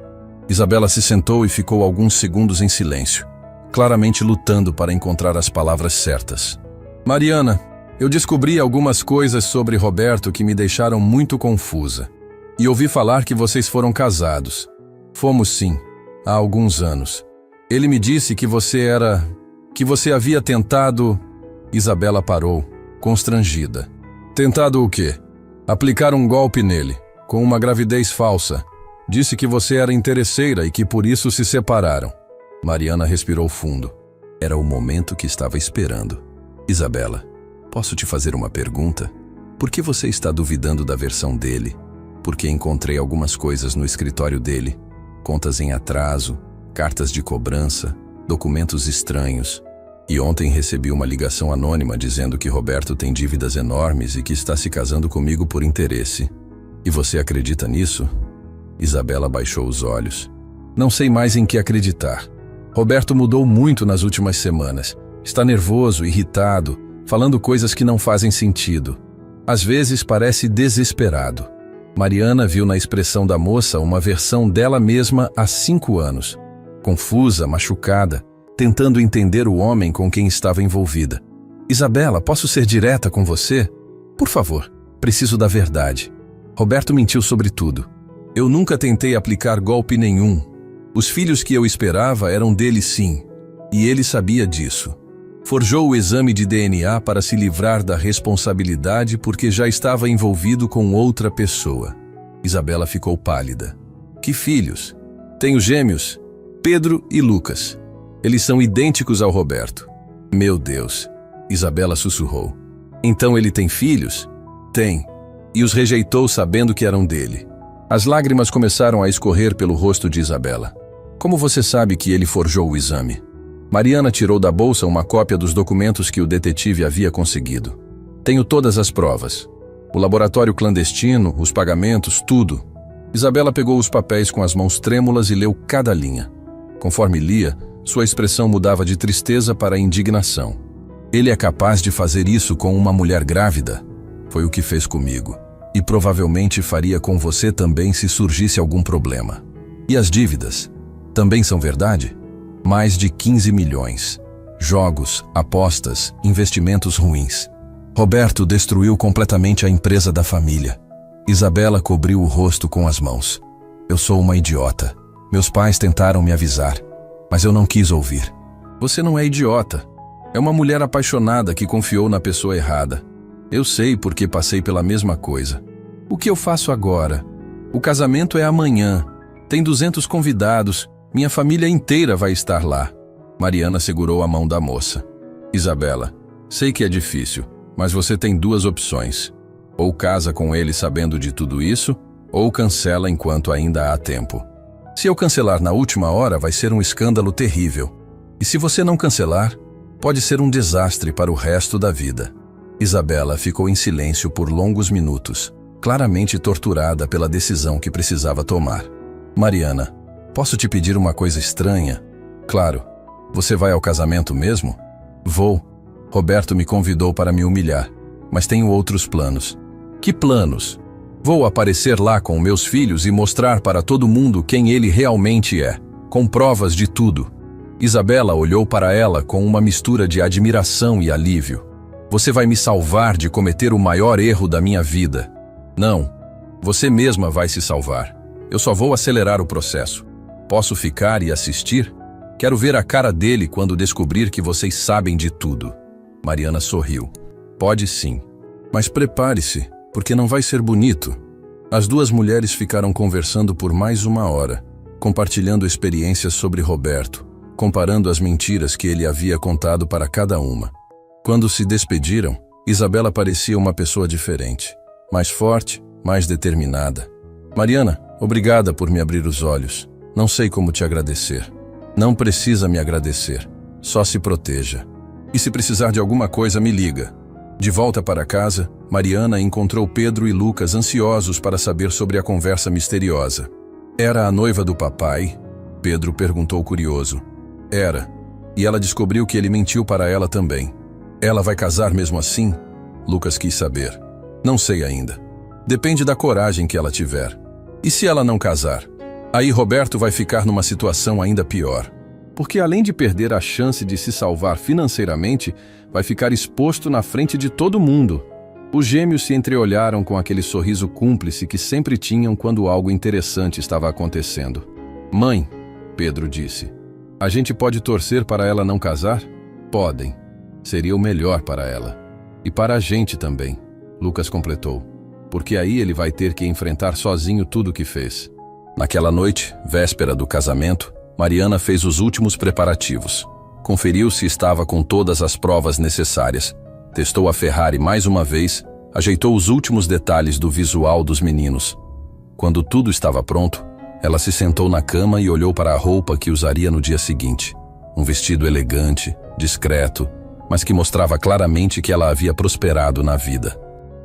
Isabela se sentou e ficou alguns segundos em silêncio, claramente lutando para encontrar as palavras certas. Mariana, eu descobri algumas coisas sobre Roberto que me deixaram muito confusa. E ouvi falar que vocês foram casados. Fomos sim, há alguns anos. Ele me disse que você havia tentado... Isabela parou, constrangida. Tentado o quê? Aplicar um golpe nele, com uma gravidez falsa. Disse que você era interesseira e que por isso se separaram. Mariana respirou fundo. Era o momento que estava esperando. Isabela, posso te fazer uma pergunta? Por que você está duvidando da versão dele? Porque encontrei algumas coisas no escritório dele. Contas em atraso, cartas de cobrança, documentos estranhos. E ontem recebi uma ligação anônima dizendo que Roberto tem dívidas enormes e que está se casando comigo por interesse. E você acredita nisso? Isabela baixou os olhos. Não sei mais em que acreditar. Roberto mudou muito nas últimas semanas. Está nervoso, irritado, falando coisas que não fazem sentido. Às vezes parece desesperado. Mariana viu na expressão da moça uma versão dela mesma há 5 anos. Confusa, machucada, tentando entender o homem com quem estava envolvida. Isabela, posso ser direta com você? Por favor, preciso da verdade. Roberto mentiu sobre tudo. Eu nunca tentei aplicar golpe nenhum. Os filhos que eu esperava eram dele sim, e ele sabia disso. Forjou o exame de DNA para se livrar da responsabilidade porque já estava envolvido com outra pessoa. Isabela ficou pálida. Que filhos? Tenho gêmeos, Pedro e Lucas. Eles são idênticos ao Roberto. Meu Deus, Isabela sussurrou. Então ele tem filhos? Tem. E os rejeitou sabendo que eram dele. As lágrimas começaram a escorrer pelo rosto de Isabela. Como você sabe que ele forjou o exame? Mariana tirou da bolsa uma cópia dos documentos que o detetive havia conseguido. Tenho todas as provas. O laboratório clandestino, os pagamentos, tudo. Isabela pegou os papéis com as mãos trêmulas e leu cada linha. Conforme lia, sua expressão mudava de tristeza para indignação. Ele é capaz de fazer isso com uma mulher grávida? Foi o que fez comigo. E provavelmente faria com você também se surgisse algum problema. E as dívidas? Também são verdade? Mais de 15 milhões. Jogos, apostas, investimentos ruins. Roberto destruiu completamente a empresa da família. Isabela cobriu o rosto com as mãos. Eu sou uma idiota. Meus pais tentaram me avisar, mas eu não quis ouvir. Você não é idiota. É uma mulher apaixonada que confiou na pessoa errada. Eu sei porque passei pela mesma coisa. O que eu faço agora? O casamento é amanhã. Tem 200 convidados. Minha família inteira vai estar lá. Mariana segurou a mão da moça. Isabela, sei que é difícil, mas você tem duas opções. Ou casa com ele sabendo de tudo isso, ou cancela enquanto ainda há tempo. Se eu cancelar na última hora, vai ser um escândalo terrível. E se você não cancelar, pode ser um desastre para o resto da vida. Isabela ficou em silêncio por longos minutos, claramente torturada pela decisão que precisava tomar. Mariana, posso te pedir uma coisa estranha? Claro. Você vai ao casamento mesmo? Vou. Roberto me convidou para me humilhar, mas tenho outros planos. Que planos? Vou aparecer lá com meus filhos e mostrar para todo mundo quem ele realmente é, com provas de tudo. Isabela olhou para ela com uma mistura de admiração e alívio. Você vai me salvar de cometer o maior erro da minha vida. Não, você mesma vai se salvar. Eu só vou acelerar o processo. Posso ficar e assistir? Quero ver a cara dele quando descobrir que vocês sabem de tudo. Mariana sorriu. Pode sim. Mas prepare-se, porque não vai ser bonito. As duas mulheres ficaram conversando por mais 1 hora, compartilhando experiências sobre Roberto, comparando as mentiras que ele havia contado para cada uma. Quando se despediram, Isabela parecia uma pessoa diferente, mais forte, mais determinada. Mariana, obrigada por me abrir os olhos. Não sei como te agradecer. Não precisa me agradecer. Só se proteja. E se precisar de alguma coisa, me liga. De volta para casa, Mariana encontrou Pedro e Lucas ansiosos para saber sobre a conversa misteriosa. Era a noiva do papai? Pedro perguntou curioso. Era. E ela descobriu que ele mentiu para ela também. Ela vai casar mesmo assim? Lucas quis saber. Não sei ainda. Depende da coragem que ela tiver. E se ela não casar? Aí Roberto vai ficar numa situação ainda pior. Porque além de perder a chance de se salvar financeiramente, vai ficar exposto na frente de todo mundo. Os gêmeos se entreolharam com aquele sorriso cúmplice que sempre tinham quando algo interessante estava acontecendo. Mãe, Pedro disse, a gente pode torcer para ela não casar? Podem. Seria o melhor para ela. E para a gente também, Lucas completou. Porque aí ele vai ter que enfrentar sozinho tudo o que fez. Naquela noite, véspera do casamento, Mariana fez os últimos preparativos. Conferiu se estava com todas as provas necessárias. Testou a Ferrari mais uma vez, ajeitou os últimos detalhes do visual dos meninos. Quando tudo estava pronto, ela se sentou na cama e olhou para a roupa que usaria no dia seguinte. Um vestido elegante, discreto, mas que mostrava claramente que ela havia prosperado na vida.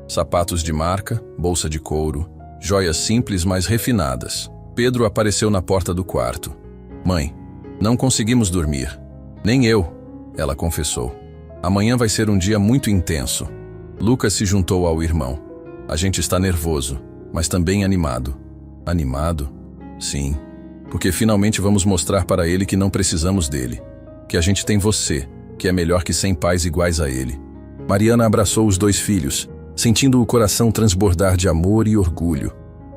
Sapatos de marca, bolsa de couro, joias simples mas refinadas. Pedro apareceu na porta do quarto. Mãe, não conseguimos dormir. Nem eu, ela confessou. Amanhã vai ser um dia muito intenso. Lucas se juntou ao irmão. A gente está nervoso, mas também animado. Animado? Sim, porque finalmente vamos mostrar para ele que não precisamos dele. Que a gente tem você, que é melhor que 100 pais iguais a ele. Mariana abraçou os 2 filhos, sentindo o coração transbordar de amor e orgulho.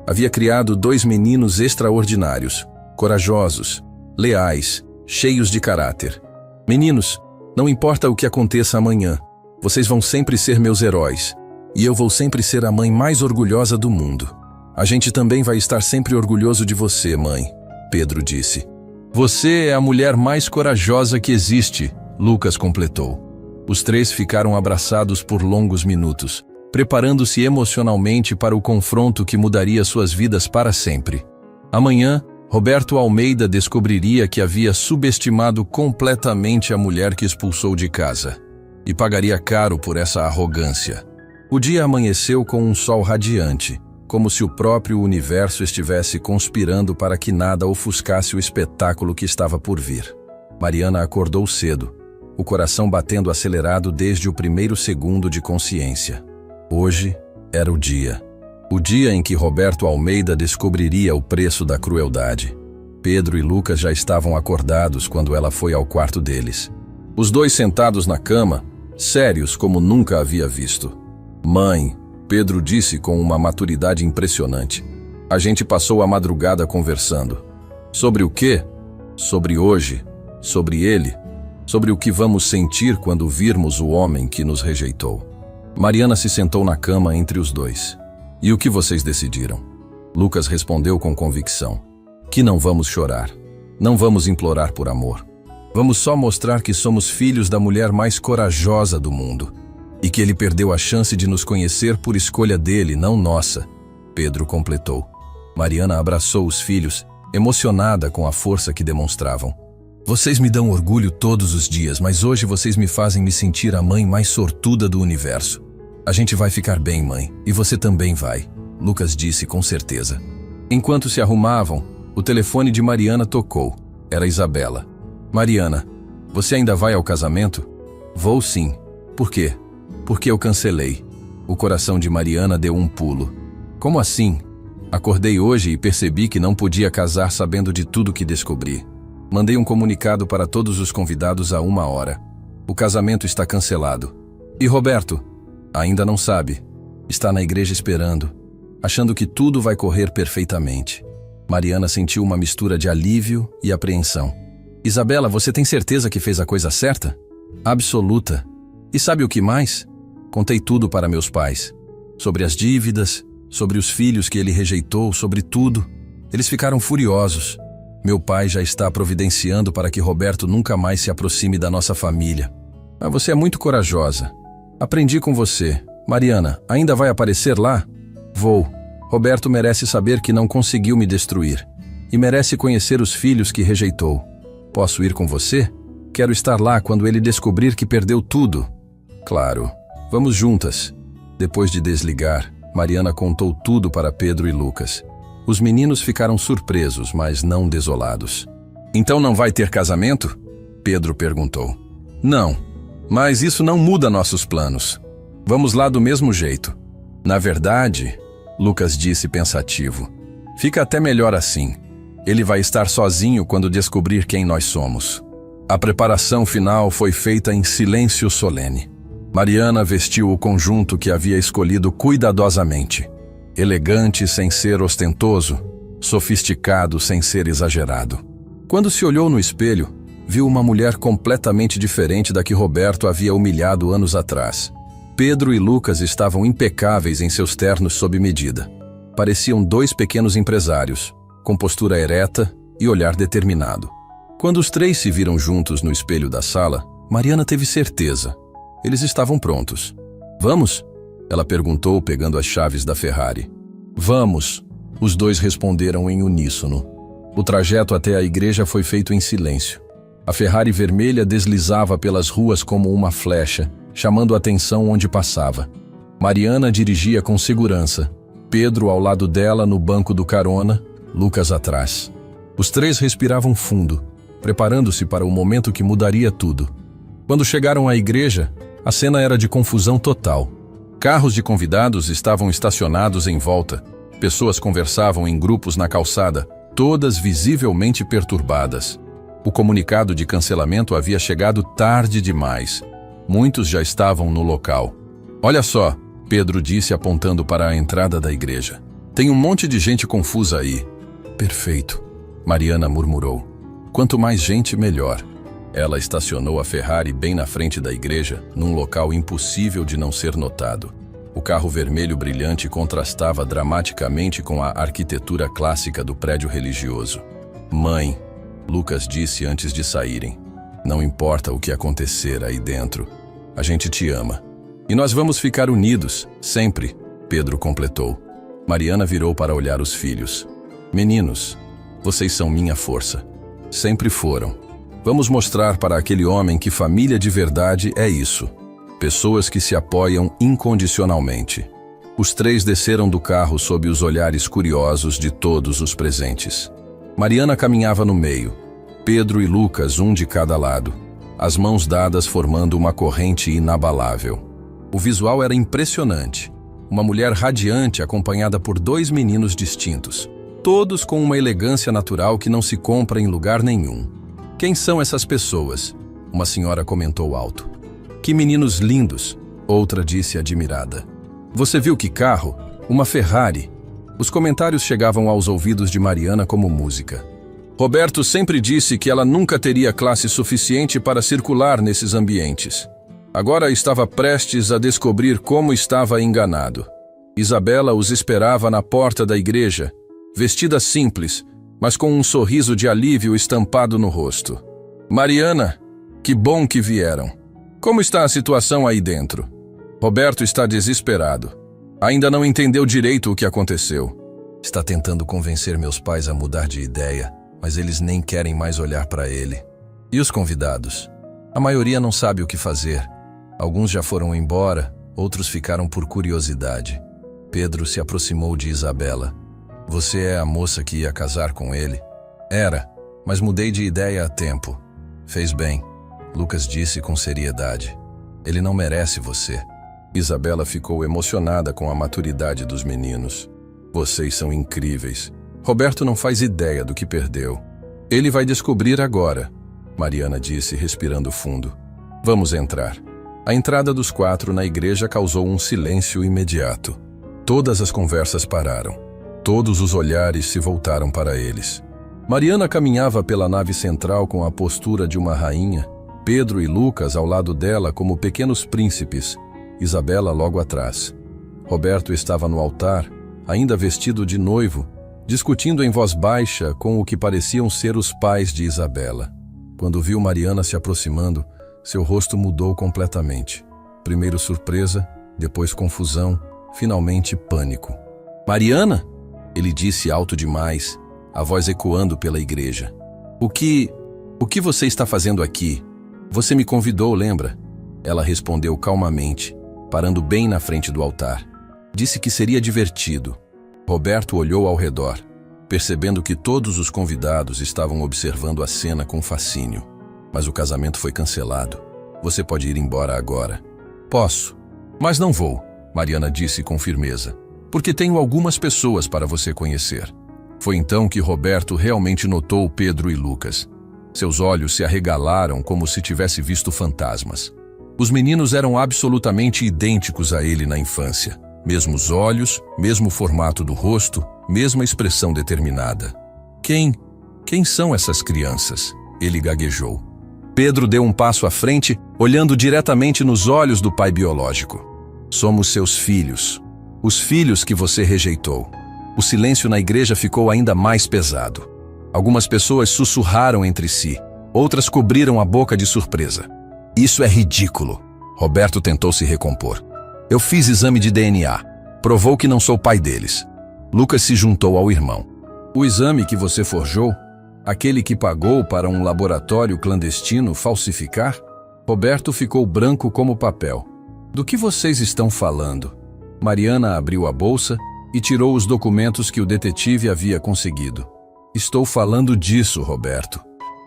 Havia criado 2 meninos extraordinários, corajosos, leais, cheios de caráter. Meninos, não importa o que aconteça amanhã, vocês vão sempre ser meus heróis, e eu vou sempre ser a mãe mais orgulhosa do mundo. A gente também vai estar sempre orgulhoso de você, mãe, Pedro disse. Você é a mulher mais corajosa que existe, Lucas completou. Os 3 ficaram abraçados por longos minutos, preparando-se emocionalmente para o confronto que mudaria suas vidas para sempre. Amanhã, Roberto Almeida descobriria que havia subestimado completamente a mulher que expulsou de casa. E pagaria caro por essa arrogância. O dia amanheceu com um sol radiante, como se o próprio universo estivesse conspirando para que nada ofuscasse o espetáculo que estava por vir. Mariana acordou cedo, o coração batendo acelerado desde o primeiro segundo de consciência. Hoje era o dia em que Roberto Almeida descobriria o preço da crueldade. Pedro e Lucas já estavam acordados quando ela foi ao quarto deles. Os 2 sentados na cama, sérios como nunca havia visto. Mãe, Pedro disse com uma maturidade impressionante. A gente passou a madrugada conversando. Sobre o quê? Sobre hoje. Sobre ele. sobre o que vamos sentir quando virmos o homem que nos rejeitou. Mariana se sentou na cama entre os dois. E o que vocês decidiram? Lucas respondeu com convicção: que não vamos chorar, não vamos implorar por amor. Vamos só mostrar que somos filhos da mulher mais corajosa do mundo e que ele perdeu a chance de nos conhecer por escolha dele, não nossa. Pedro completou. Mariana abraçou os filhos, emocionada com a força que demonstravam. Vocês me dão orgulho todos os dias, mas hoje vocês me fazem me sentir a mãe mais sortuda do universo. A gente vai ficar bem, mãe, e você também vai, Lucas disse com certeza. Enquanto se arrumavam, o telefone de Mariana tocou. Era Isabela. Mariana, você ainda vai ao casamento? Vou sim. Por quê? Porque eu cancelei. O coração de Mariana deu um pulo. Como assim? Acordei hoje e percebi que não podia casar sabendo de tudo que descobri. Mandei um comunicado para todos os convidados há 1 hora. O casamento está cancelado. E Roberto? Ainda não sabe. Está na igreja esperando, achando que tudo vai correr perfeitamente. Mariana sentiu uma mistura de alívio e apreensão. Isabela, você tem certeza que fez a coisa certa? Absoluta. E sabe o que mais? Contei tudo para meus pais. Sobre as dívidas, sobre os filhos que ele rejeitou, sobre tudo. Eles ficaram furiosos. Meu pai já está providenciando para que Roberto nunca mais se aproxime da nossa família. Mas você é muito corajosa. Aprendi com você. Mariana, ainda vai aparecer lá? Vou. Roberto merece saber que não conseguiu me destruir. E merece conhecer os filhos que rejeitou. Posso ir com você? Quero estar lá quando ele descobrir que perdeu tudo. Claro. Vamos juntas. Depois de desligar, Mariana contou tudo para Pedro e Lucas. Os meninos ficaram surpresos, mas não desolados. Então não vai ter casamento? Pedro perguntou. Não, mas isso não muda nossos planos. Vamos lá do mesmo jeito. Na verdade, Lucas disse pensativo, fica até melhor assim. Ele vai estar sozinho quando descobrir quem nós somos. A preparação final foi feita em silêncio solene. Mariana vestiu o conjunto que havia escolhido cuidadosamente. Elegante sem ser ostentoso, sofisticado sem ser exagerado. Quando se olhou no espelho, viu uma mulher completamente diferente da que Roberto havia humilhado anos atrás. Pedro e Lucas estavam impecáveis em seus ternos sob medida. Pareciam 2 pequenos empresários, com postura ereta e olhar determinado. Quando os 3 se viram juntos no espelho da sala, Mariana teve certeza. Eles estavam prontos. Vamos? Ela perguntou, pegando as chaves da Ferrari. Vamos, os 2 responderam em uníssono. O trajeto até a igreja foi feito em silêncio. A Ferrari vermelha deslizava pelas ruas como uma flecha, chamando a atenção onde passava. Mariana dirigia com segurança. Pedro ao lado dela no banco do carona, Lucas atrás. Os 3 respiravam fundo, preparando-se para o momento que mudaria tudo. Quando chegaram à igreja, a cena era de confusão total. Carros de convidados estavam estacionados em volta. Pessoas conversavam em grupos na calçada, todas visivelmente perturbadas. O comunicado de cancelamento havia chegado tarde demais. Muitos já estavam no local. Olha só, Pedro disse apontando para a entrada da igreja. Tem um monte de gente confusa aí. Perfeito, Mariana murmurou. Quanto mais gente, melhor. Ela estacionou a Ferrari bem na frente da igreja, num local impossível de não ser notado. O carro vermelho brilhante contrastava dramaticamente com a arquitetura clássica do prédio religioso. Mãe, Lucas disse antes de saírem, não importa o que acontecer aí dentro, a gente te ama. E nós vamos ficar unidos, sempre, Pedro completou. Mariana virou para olhar os filhos. Meninos, vocês são minha força. Sempre foram. Vamos mostrar para aquele homem que família de verdade é isso. Pessoas que se apoiam incondicionalmente. Os 3 desceram do carro sob os olhares curiosos de todos os presentes. Mariana caminhava no meio. Pedro e Lucas, um de cada lado. As mãos dadas formando uma corrente inabalável. O visual era impressionante. Uma mulher radiante acompanhada por 2 meninos distintos. Todos com uma elegância natural que não se compra em lugar nenhum. Quem são essas pessoas? Uma senhora comentou alto. Que meninos lindos, outra disse admirada. Você viu que carro? Uma Ferrari. Os comentários chegavam aos ouvidos de Mariana como música. Roberto sempre disse que ela nunca teria classe suficiente para circular nesses ambientes. Agora estava prestes a descobrir como estava enganado. Isabela os esperava na porta da igreja, vestida simples, mas com um sorriso de alívio estampado no rosto. Mariana, que bom que vieram. Como está a situação aí dentro? Roberto está desesperado. Ainda não entendeu direito o que aconteceu. Está tentando convencer meus pais a mudar de ideia, mas eles nem querem mais olhar para ele. E os convidados? A maioria não sabe o que fazer. Alguns já foram embora, outros ficaram por curiosidade. Pedro se aproximou de Isabela. Você é a moça que ia casar com ele? Era, mas mudei de ideia há tempo. Fez bem, Lucas disse com seriedade. Ele não merece você. Isabela ficou emocionada com a maturidade dos meninos. Vocês são incríveis. Roberto não faz ideia do que perdeu. Ele vai descobrir agora, Mariana disse, respirando fundo. Vamos entrar. A entrada dos 4 na igreja causou um silêncio imediato. Todas as conversas pararam. Todos os olhares se voltaram para eles. Mariana caminhava pela nave central com a postura de uma rainha, Pedro e Lucas ao lado dela como pequenos príncipes, Isabela logo atrás. Roberto estava no altar, ainda vestido de noivo, discutindo em voz baixa com o que pareciam ser os pais de Isabela. Quando viu Mariana se aproximando, seu rosto mudou completamente. Primeiro surpresa, depois confusão, finalmente pânico. Mariana? Ele disse alto demais, a voz ecoando pela igreja. O que você está fazendo aqui? Você me convidou, lembra? Ela respondeu calmamente, parando bem na frente do altar. Disse que seria divertido. Roberto olhou ao redor, percebendo que todos os convidados estavam observando a cena com fascínio. Mas o casamento foi cancelado. Você pode ir embora agora. Posso, mas não vou, Mariana disse com firmeza, porque tenho algumas pessoas para você conhecer. Foi então que Roberto realmente notou Pedro e Lucas. Seus olhos se arregalaram como se tivesse visto fantasmas. Os meninos eram absolutamente idênticos a ele na infância. Mesmos olhos, mesmo formato do rosto, mesma expressão determinada. Quem são essas crianças? Ele gaguejou. Pedro deu um passo à frente, olhando diretamente nos olhos do pai biológico. Somos seus filhos. Os filhos que você rejeitou. O silêncio na igreja ficou ainda mais pesado. Algumas pessoas sussurraram entre si, outras cobriram a boca de surpresa. Isso é ridículo. Roberto tentou se recompor. Eu fiz exame de DNA. Provou que não sou pai deles. Lucas se juntou ao irmão. O exame que você forjou? Aquele que pagou para um laboratório clandestino falsificar? Roberto ficou branco como papel. Do que vocês estão falando? Mariana abriu a bolsa e tirou os documentos que o detetive havia conseguido. Estou falando disso, Roberto.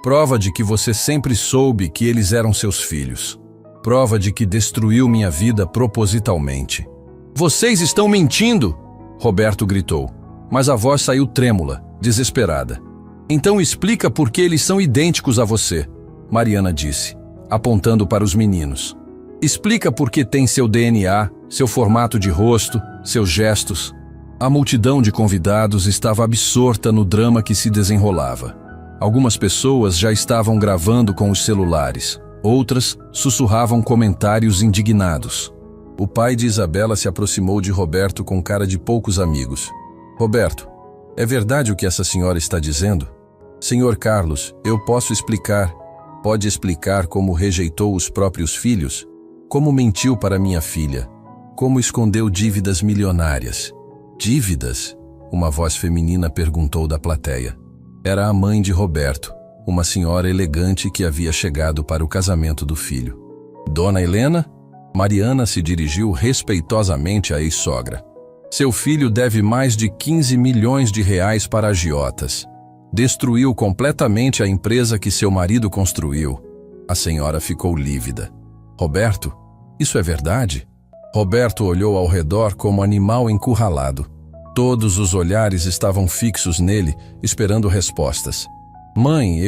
Prova de que você sempre soube que eles eram seus filhos. Prova de que destruiu minha vida propositalmente. Vocês estão mentindo! Roberto gritou, mas a voz saiu trêmula, desesperada. Então explica por que eles são idênticos a você, Mariana disse, apontando para os meninos. Explica por que tem seu DNA, seu formato de rosto, seus gestos. A multidão de convidados estava absorta no drama que se desenrolava. Algumas pessoas já estavam gravando com os celulares, outras sussurravam comentários indignados. O pai de Isabela se aproximou de Roberto com cara de poucos amigos. Roberto, é verdade o que essa senhora está dizendo? Senhor Carlos, eu posso explicar. Pode explicar como rejeitou os próprios filhos? Como mentiu para minha filha? Como escondeu dívidas milionárias? Dívidas? Uma voz feminina perguntou da plateia. Era a mãe de Roberto, uma senhora elegante que havia chegado para o casamento do filho. Dona Helena? Mariana se dirigiu respeitosamente à ex-sogra. Seu filho deve mais de 15 milhões de reais para agiotas. Destruiu completamente a empresa que seu marido construiu. A senhora ficou lívida. Roberto, isso é verdade? Roberto olhou ao redor como animal encurralado. Todos os olhares estavam fixos nele, esperando respostas. Mãe,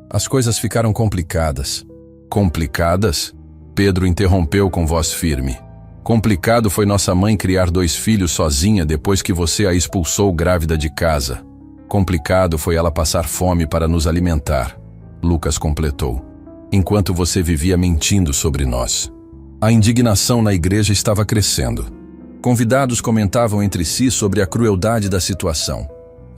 As coisas ficaram complicadas. Complicadas? Pedro interrompeu com voz firme. Complicado foi nossa mãe criar 2 filhos sozinha depois que você a expulsou grávida de casa. Complicado foi ela passar fome para nos alimentar, Lucas completou, enquanto você vivia mentindo sobre nós. A indignação na igreja estava crescendo. Convidados comentavam entre si sobre a crueldade da situação.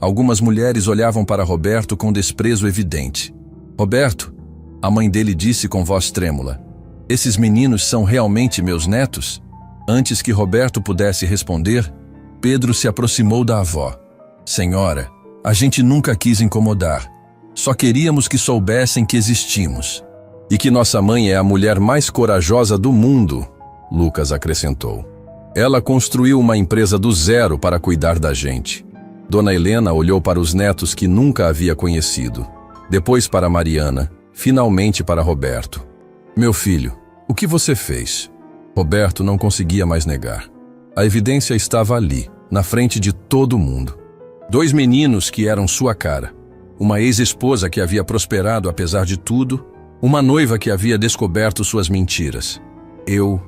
Algumas mulheres olhavam para Roberto com desprezo evidente. Roberto, a mãe dele disse com voz trêmula, esses meninos são realmente meus netos? Antes que Roberto pudesse responder, Pedro se aproximou da avó. Senhora, a gente nunca quis incomodar. Só queríamos que soubessem que existimos. E que nossa mãe é a mulher mais corajosa do mundo, Lucas acrescentou. Ela construiu uma empresa do zero para cuidar da gente. Dona Helena olhou para os netos que nunca havia conhecido. Depois para Mariana, finalmente para Roberto. Meu filho, o que você fez? Roberto não conseguia mais negar. A evidência estava ali, na frente de todo mundo. 2 meninos que eram sua cara. Uma ex-esposa que havia prosperado apesar de tudo. Uma noiva que havia descoberto suas mentiras. Eu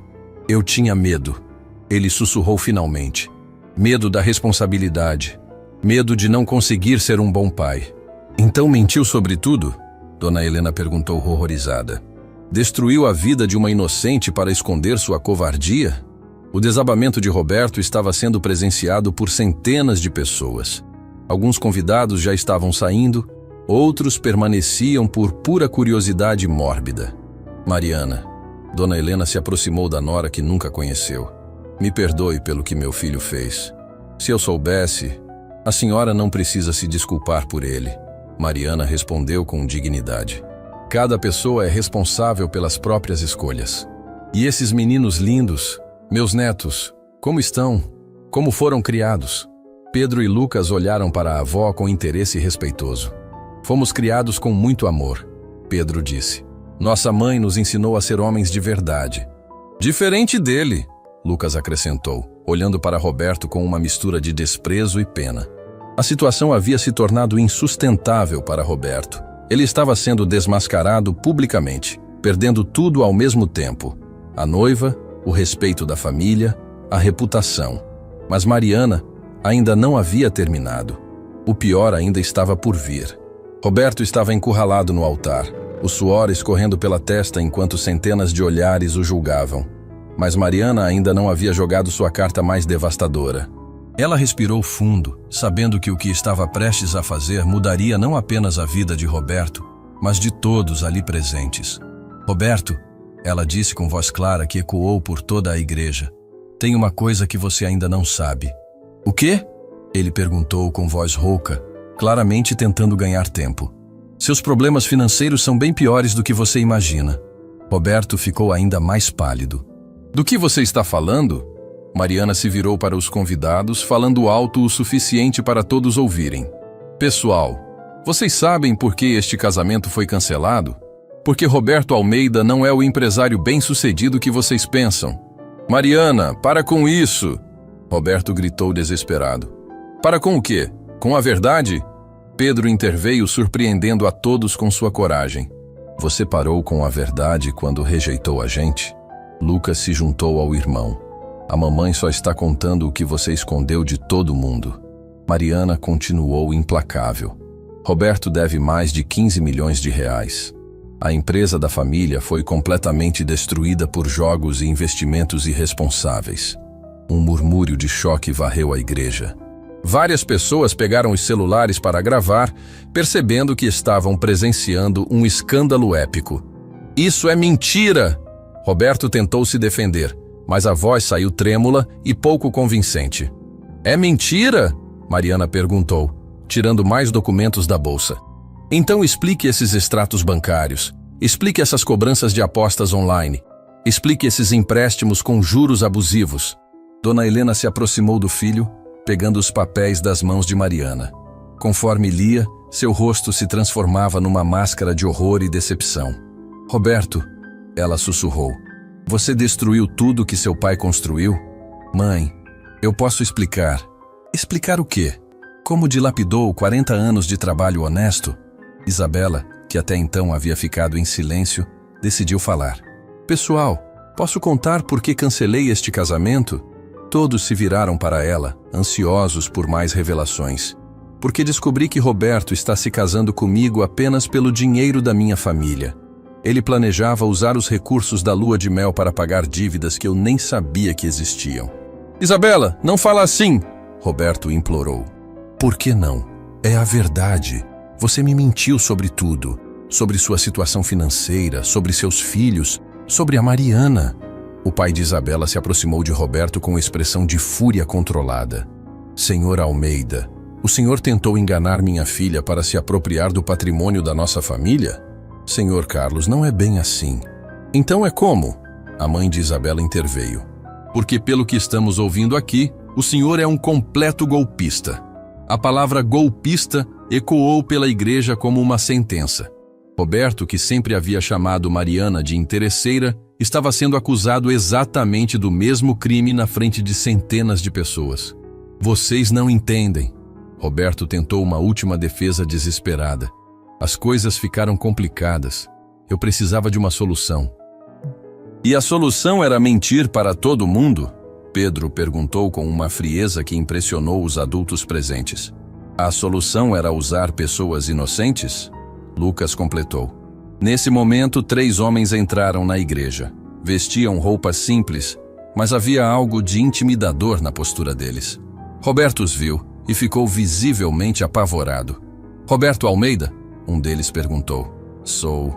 tinha medo. Ele sussurrou finalmente. Medo da responsabilidade. Medo de não conseguir ser um bom pai. Então mentiu sobre tudo? Dona Helena perguntou horrorizada. Destruiu a vida de uma inocente para esconder sua covardia? O desabamento de Roberto estava sendo presenciado por centenas de pessoas. Alguns convidados já estavam saindo, outros permaneciam por pura curiosidade mórbida. Mariana, Dona Helena se aproximou da nora que nunca conheceu. Me perdoe pelo que meu filho fez. Se eu soubesse, a senhora não precisa se desculpar por ele. Mariana respondeu com dignidade. Cada pessoa é responsável pelas próprias escolhas. E esses meninos lindos, meus netos, como estão? Como foram criados? Pedro e Lucas olharam para a avó com interesse respeitoso. Fomos criados com muito amor, Pedro disse. Nossa mãe nos ensinou a ser homens de verdade. Diferente dele, Lucas acrescentou, olhando para Roberto com uma mistura de desprezo e pena. A situação havia se tornado insustentável para Roberto. Ele estava sendo desmascarado publicamente, perdendo tudo ao mesmo tempo. A noiva, o respeito da família, a reputação. Mas Mariana ainda não havia terminado. O pior ainda estava por vir. Roberto estava encurralado no altar, o suor escorrendo pela testa enquanto centenas de olhares o julgavam. Mas Mariana ainda não havia jogado sua carta mais devastadora. Ela respirou fundo, sabendo que o que estava prestes a fazer mudaria não apenas a vida de Roberto, mas de todos ali presentes. Roberto, ela disse com voz clara que ecoou por toda a igreja. Tem uma coisa que você ainda não sabe. O quê? Ele perguntou com voz rouca, claramente tentando ganhar tempo. Seus problemas financeiros são bem piores do que você imagina. Roberto ficou ainda mais pálido. Do que você está falando? Mariana se virou para os convidados, falando alto o suficiente para todos ouvirem. Pessoal, vocês sabem por que este casamento foi cancelado? Porque Roberto Almeida não é o empresário bem-sucedido que vocês pensam. Mariana, para com isso! Roberto gritou desesperado. Para com o quê? Com a verdade? Pedro interveio, surpreendendo a todos com sua coragem. Você parou com a verdade quando rejeitou a gente? Lucas se juntou ao irmão. A mamãe só está contando o que você escondeu de todo mundo. Mariana continuou implacável. Roberto deve mais de 15 milhões de reais. A empresa da família foi completamente destruída por jogos e investimentos irresponsáveis. Um murmúrio de choque varreu a igreja. Várias pessoas pegaram os celulares para gravar, percebendo que estavam presenciando um escândalo épico. Isso é mentira! Roberto tentou se defender, mas a voz saiu trêmula e pouco convincente. É mentira? Mariana perguntou, tirando mais documentos da bolsa. Então explique esses extratos bancários, explique essas cobranças de apostas online, explique esses empréstimos com juros abusivos. Dona Helena se aproximou do filho, pegando os papéis das mãos de Mariana. Conforme lia, seu rosto se transformava numa máscara de horror e decepção. Roberto, ela sussurrou, você destruiu tudo que seu pai construiu? Mãe, eu posso explicar. Explicar o quê? Como dilapidou 40 anos de trabalho honesto? Isabela, que até então havia ficado em silêncio, decidiu falar. Pessoal, posso contar por que cancelei este casamento? Todos se viraram para ela, ansiosos por mais revelações. porque descobri que Roberto está se casando comigo apenas pelo dinheiro da minha família. Ele planejava usar os recursos da lua de mel para pagar dívidas que eu nem sabia que existiam. Isabela, não fala assim! Roberto implorou. Por que não? É a verdade. Você me mentiu sobre tudo. Sobre sua situação financeira, sobre seus filhos, sobre a Mariana. O pai de Isabela se aproximou de Roberto com expressão de fúria controlada. Senhor Almeida, o senhor tentou enganar minha filha para se apropriar do patrimônio da nossa família? Senhor Carlos, não é bem assim. Então é como? A mãe de Isabela interveio. Porque pelo que estamos ouvindo aqui, o senhor é um completo golpista. A palavra golpista ecoou pela igreja como uma sentença. Roberto, que sempre havia chamado Mariana de interesseira, estava sendo acusado exatamente do mesmo crime na frente de centenas de pessoas. Vocês não entendem. Roberto tentou uma última defesa desesperada. As coisas ficaram complicadas. Eu precisava de uma solução. E a solução era mentir para todo mundo? Pedro perguntou com uma frieza que impressionou os adultos presentes. A solução era usar pessoas inocentes? Lucas completou. Nesse momento, 3 homens entraram na igreja. Vestiam roupas simples, mas havia algo de intimidador na postura deles. Roberto os viu e ficou visivelmente apavorado. Roberto Almeida? Um deles perguntou. Sou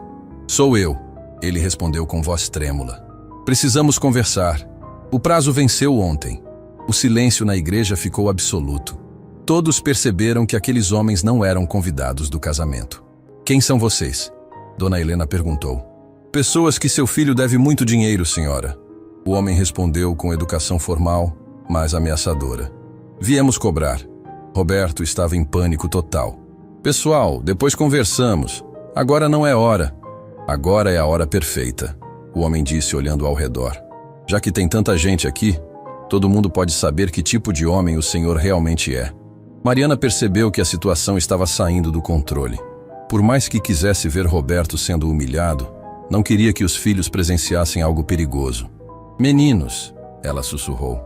eu, ele respondeu com voz trêmula. Precisamos conversar. O prazo venceu ontem. O silêncio na igreja ficou absoluto. Todos perceberam que aqueles homens não eram convidados do casamento. Quem são vocês? Dona Helena perguntou. Pessoas que seu filho deve muito dinheiro, senhora. O homem respondeu com educação formal, mas ameaçadora. Viemos cobrar. Roberto estava em pânico total. Pessoal, depois conversamos. Agora não é hora. Agora é a hora perfeita, o homem disse olhando ao redor. Já que tem tanta gente aqui, todo mundo pode saber que tipo de homem o senhor realmente é. Mariana percebeu que a situação estava saindo do controle. Por mais que quisesse ver Roberto sendo humilhado, não queria que os filhos presenciassem algo perigoso. Meninos, ela sussurrou,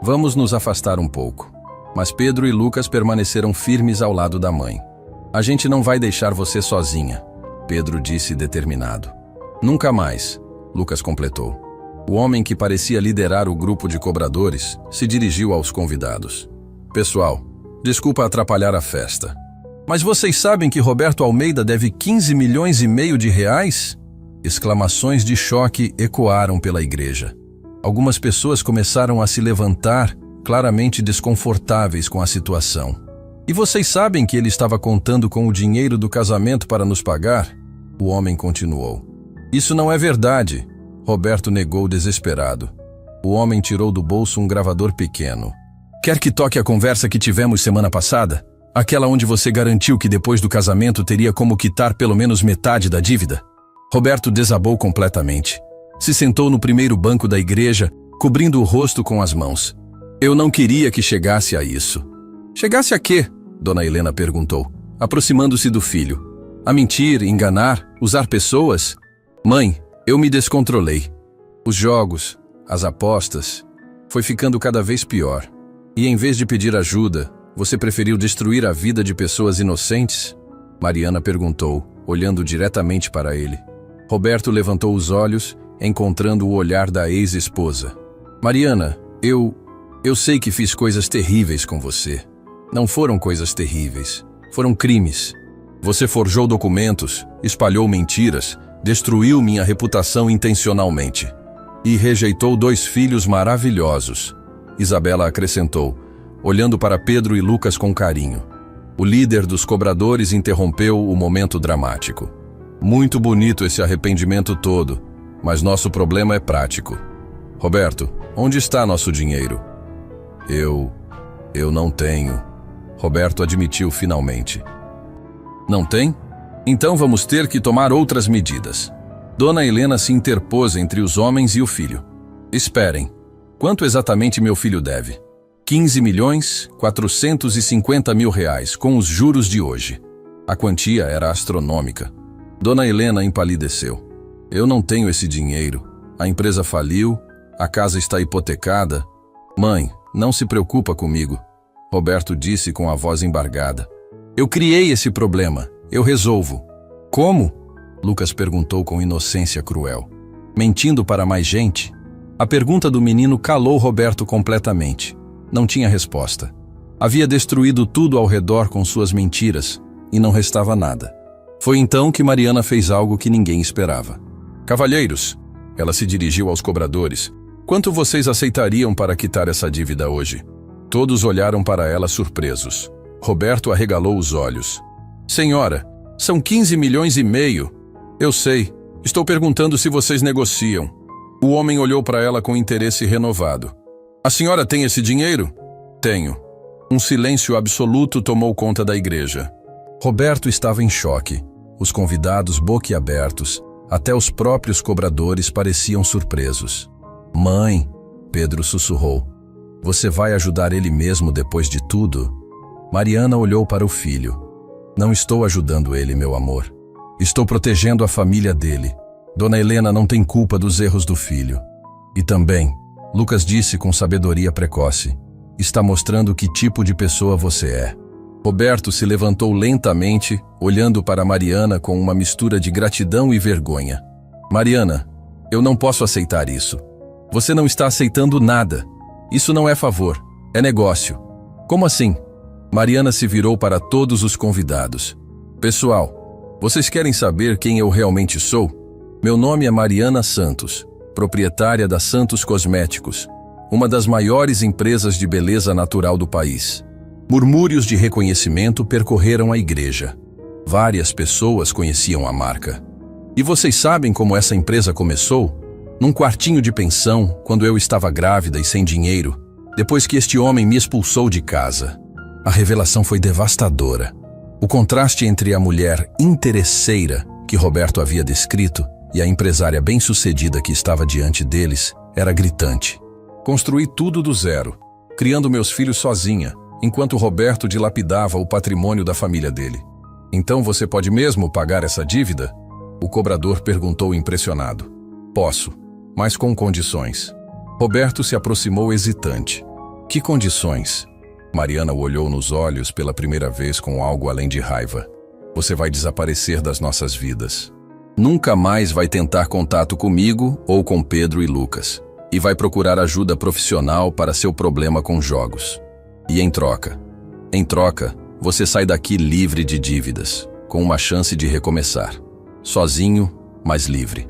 vamos nos afastar um pouco. Mas Pedro e Lucas permaneceram firmes ao lado da mãe. A gente não vai deixar você sozinha, Pedro disse determinado. Nunca mais, Lucas completou. O homem que parecia liderar o grupo de cobradores se dirigiu aos convidados. Pessoal, desculpa atrapalhar a festa. Mas vocês sabem que Roberto Almeida deve 15 milhões e meio de reais? Exclamações de choque ecoaram pela igreja. Algumas pessoas começaram a se levantar, claramente desconfortáveis com a situação. E vocês sabem que ele estava contando com o dinheiro do casamento para nos pagar? O homem continuou. Isso não é verdade. Roberto negou desesperado. O homem tirou do bolso um gravador pequeno. Quer que toque a conversa que tivemos semana passada? Aquela onde você garantiu que depois do casamento teria como quitar pelo menos metade da dívida? Roberto desabou completamente. Se sentou no primeiro banco da igreja, cobrindo o rosto com as mãos. Eu não queria que chegasse a isso. Chegasse a quê? Dona Helena perguntou, aproximando-se do filho. A mentir, enganar, usar pessoas? Mãe, eu me descontrolei. Os jogos, as apostas, foi ficando cada vez pior. E em vez de pedir ajuda, você preferiu destruir a vida de pessoas inocentes? Mariana perguntou, olhando diretamente para ele. Roberto levantou os olhos, encontrando o olhar da ex-esposa. Mariana, eu sei que fiz coisas terríveis com você. Não foram coisas terríveis, foram crimes. Você forjou documentos, espalhou mentiras, destruiu minha reputação intencionalmente. E rejeitou 2 filhos maravilhosos. Isabela acrescentou, olhando para Pedro e Lucas com carinho. O líder dos cobradores interrompeu o momento dramático. Muito bonito esse arrependimento todo, mas nosso problema é prático. Roberto, onde está nosso dinheiro? Eu não tenho. Roberto admitiu finalmente. Não tem? Então vamos ter que tomar outras medidas. Dona Helena se interpôs entre os homens e o filho. Esperem. Quanto exatamente meu filho deve? 15.450.000 reais, com os juros de hoje. A quantia era astronômica. Dona Helena empalideceu. Eu não tenho esse dinheiro. A empresa faliu, a casa está hipotecada. Mãe, não se preocupa comigo. Roberto disse com a voz embargada. Eu criei esse problema. Eu resolvo. Como? Lucas perguntou com inocência cruel. Mentindo para mais gente? A pergunta do menino calou Roberto completamente. Não tinha resposta. Havia destruído tudo ao redor com suas mentiras, e não restava nada. Foi então que Mariana fez algo que ninguém esperava. Cavalheiros, ela se dirigiu aos cobradores. Quanto vocês aceitariam para quitar essa dívida hoje? Todos olharam para ela surpresos. Roberto arregalou os olhos. Senhora, são 15,5 milhões. Eu sei. Estou perguntando se vocês negociam. O homem olhou para ela com interesse renovado. A senhora tem esse dinheiro? Tenho. Um silêncio absoluto tomou conta da igreja. Roberto estava em choque. Os convidados boquiabertos, até os próprios cobradores pareciam surpresos. Mãe, Pedro sussurrou. Você vai ajudar ele mesmo depois de tudo? Mariana olhou para o filho. Não estou ajudando ele, meu amor. Estou protegendo a família dele. Dona Helena não tem culpa dos erros do filho. E também, Lucas disse com sabedoria precoce, está mostrando que tipo de pessoa você é. Roberto se levantou lentamente, olhando para Mariana com uma mistura de gratidão e vergonha. Mariana, eu não posso aceitar isso. Você não está aceitando nada. Isso não é favor, é negócio. Como assim? Mariana se virou para todos os convidados. Pessoal, vocês querem saber quem eu realmente sou? Meu nome é Mariana Santos, proprietária da Santos Cosméticos, uma das maiores empresas de beleza natural do país. Murmúrios de reconhecimento percorreram a igreja. Várias pessoas conheciam a marca. E vocês sabem como essa empresa começou? Num quartinho de pensão, quando eu estava grávida e sem dinheiro, depois que este homem me expulsou de casa. A revelação foi devastadora. O contraste entre a mulher interesseira que Roberto havia descrito e a empresária bem-sucedida que estava diante deles era gritante. Construí tudo do zero, criando meus filhos sozinha, enquanto Roberto dilapidava o patrimônio da família dele. Então você pode mesmo pagar essa dívida? O cobrador perguntou impressionado. Posso, mas com condições. Roberto se aproximou hesitante. Que condições? Mariana o olhou nos olhos pela primeira vez com algo além de raiva. Você vai desaparecer das nossas vidas. Nunca mais vai tentar contato comigo ou com Pedro e Lucas. E vai procurar ajuda profissional para seu problema com jogos. E em troca, você sai daqui livre de dívidas, com uma chance de recomeçar. Sozinho, mas livre.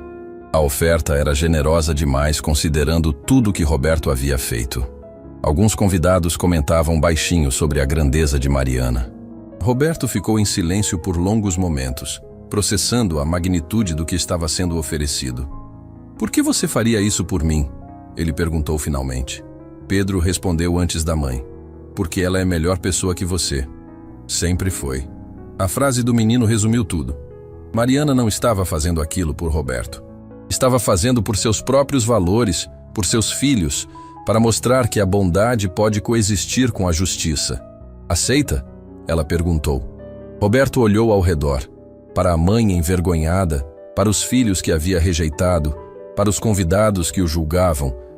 A oferta era generosa demais considerando tudo que Roberto havia feito. Alguns convidados comentavam baixinho sobre a grandeza de Mariana. Roberto ficou em silêncio por longos momentos, processando a magnitude do que estava sendo oferecido. Por que você faria isso por mim? Ele perguntou finalmente. Pedro respondeu antes da mãe. Porque ela é melhor pessoa que você. Sempre foi. A frase do menino resumiu tudo. Mariana não estava fazendo aquilo por Roberto. Estava fazendo por seus próprios valores, por seus filhos, para mostrar que a bondade pode coexistir com a justiça. Aceita? Ela perguntou. Roberto olhou ao redor, para a mãe envergonhada, para os filhos que havia rejeitado, para os convidados que o julgavam,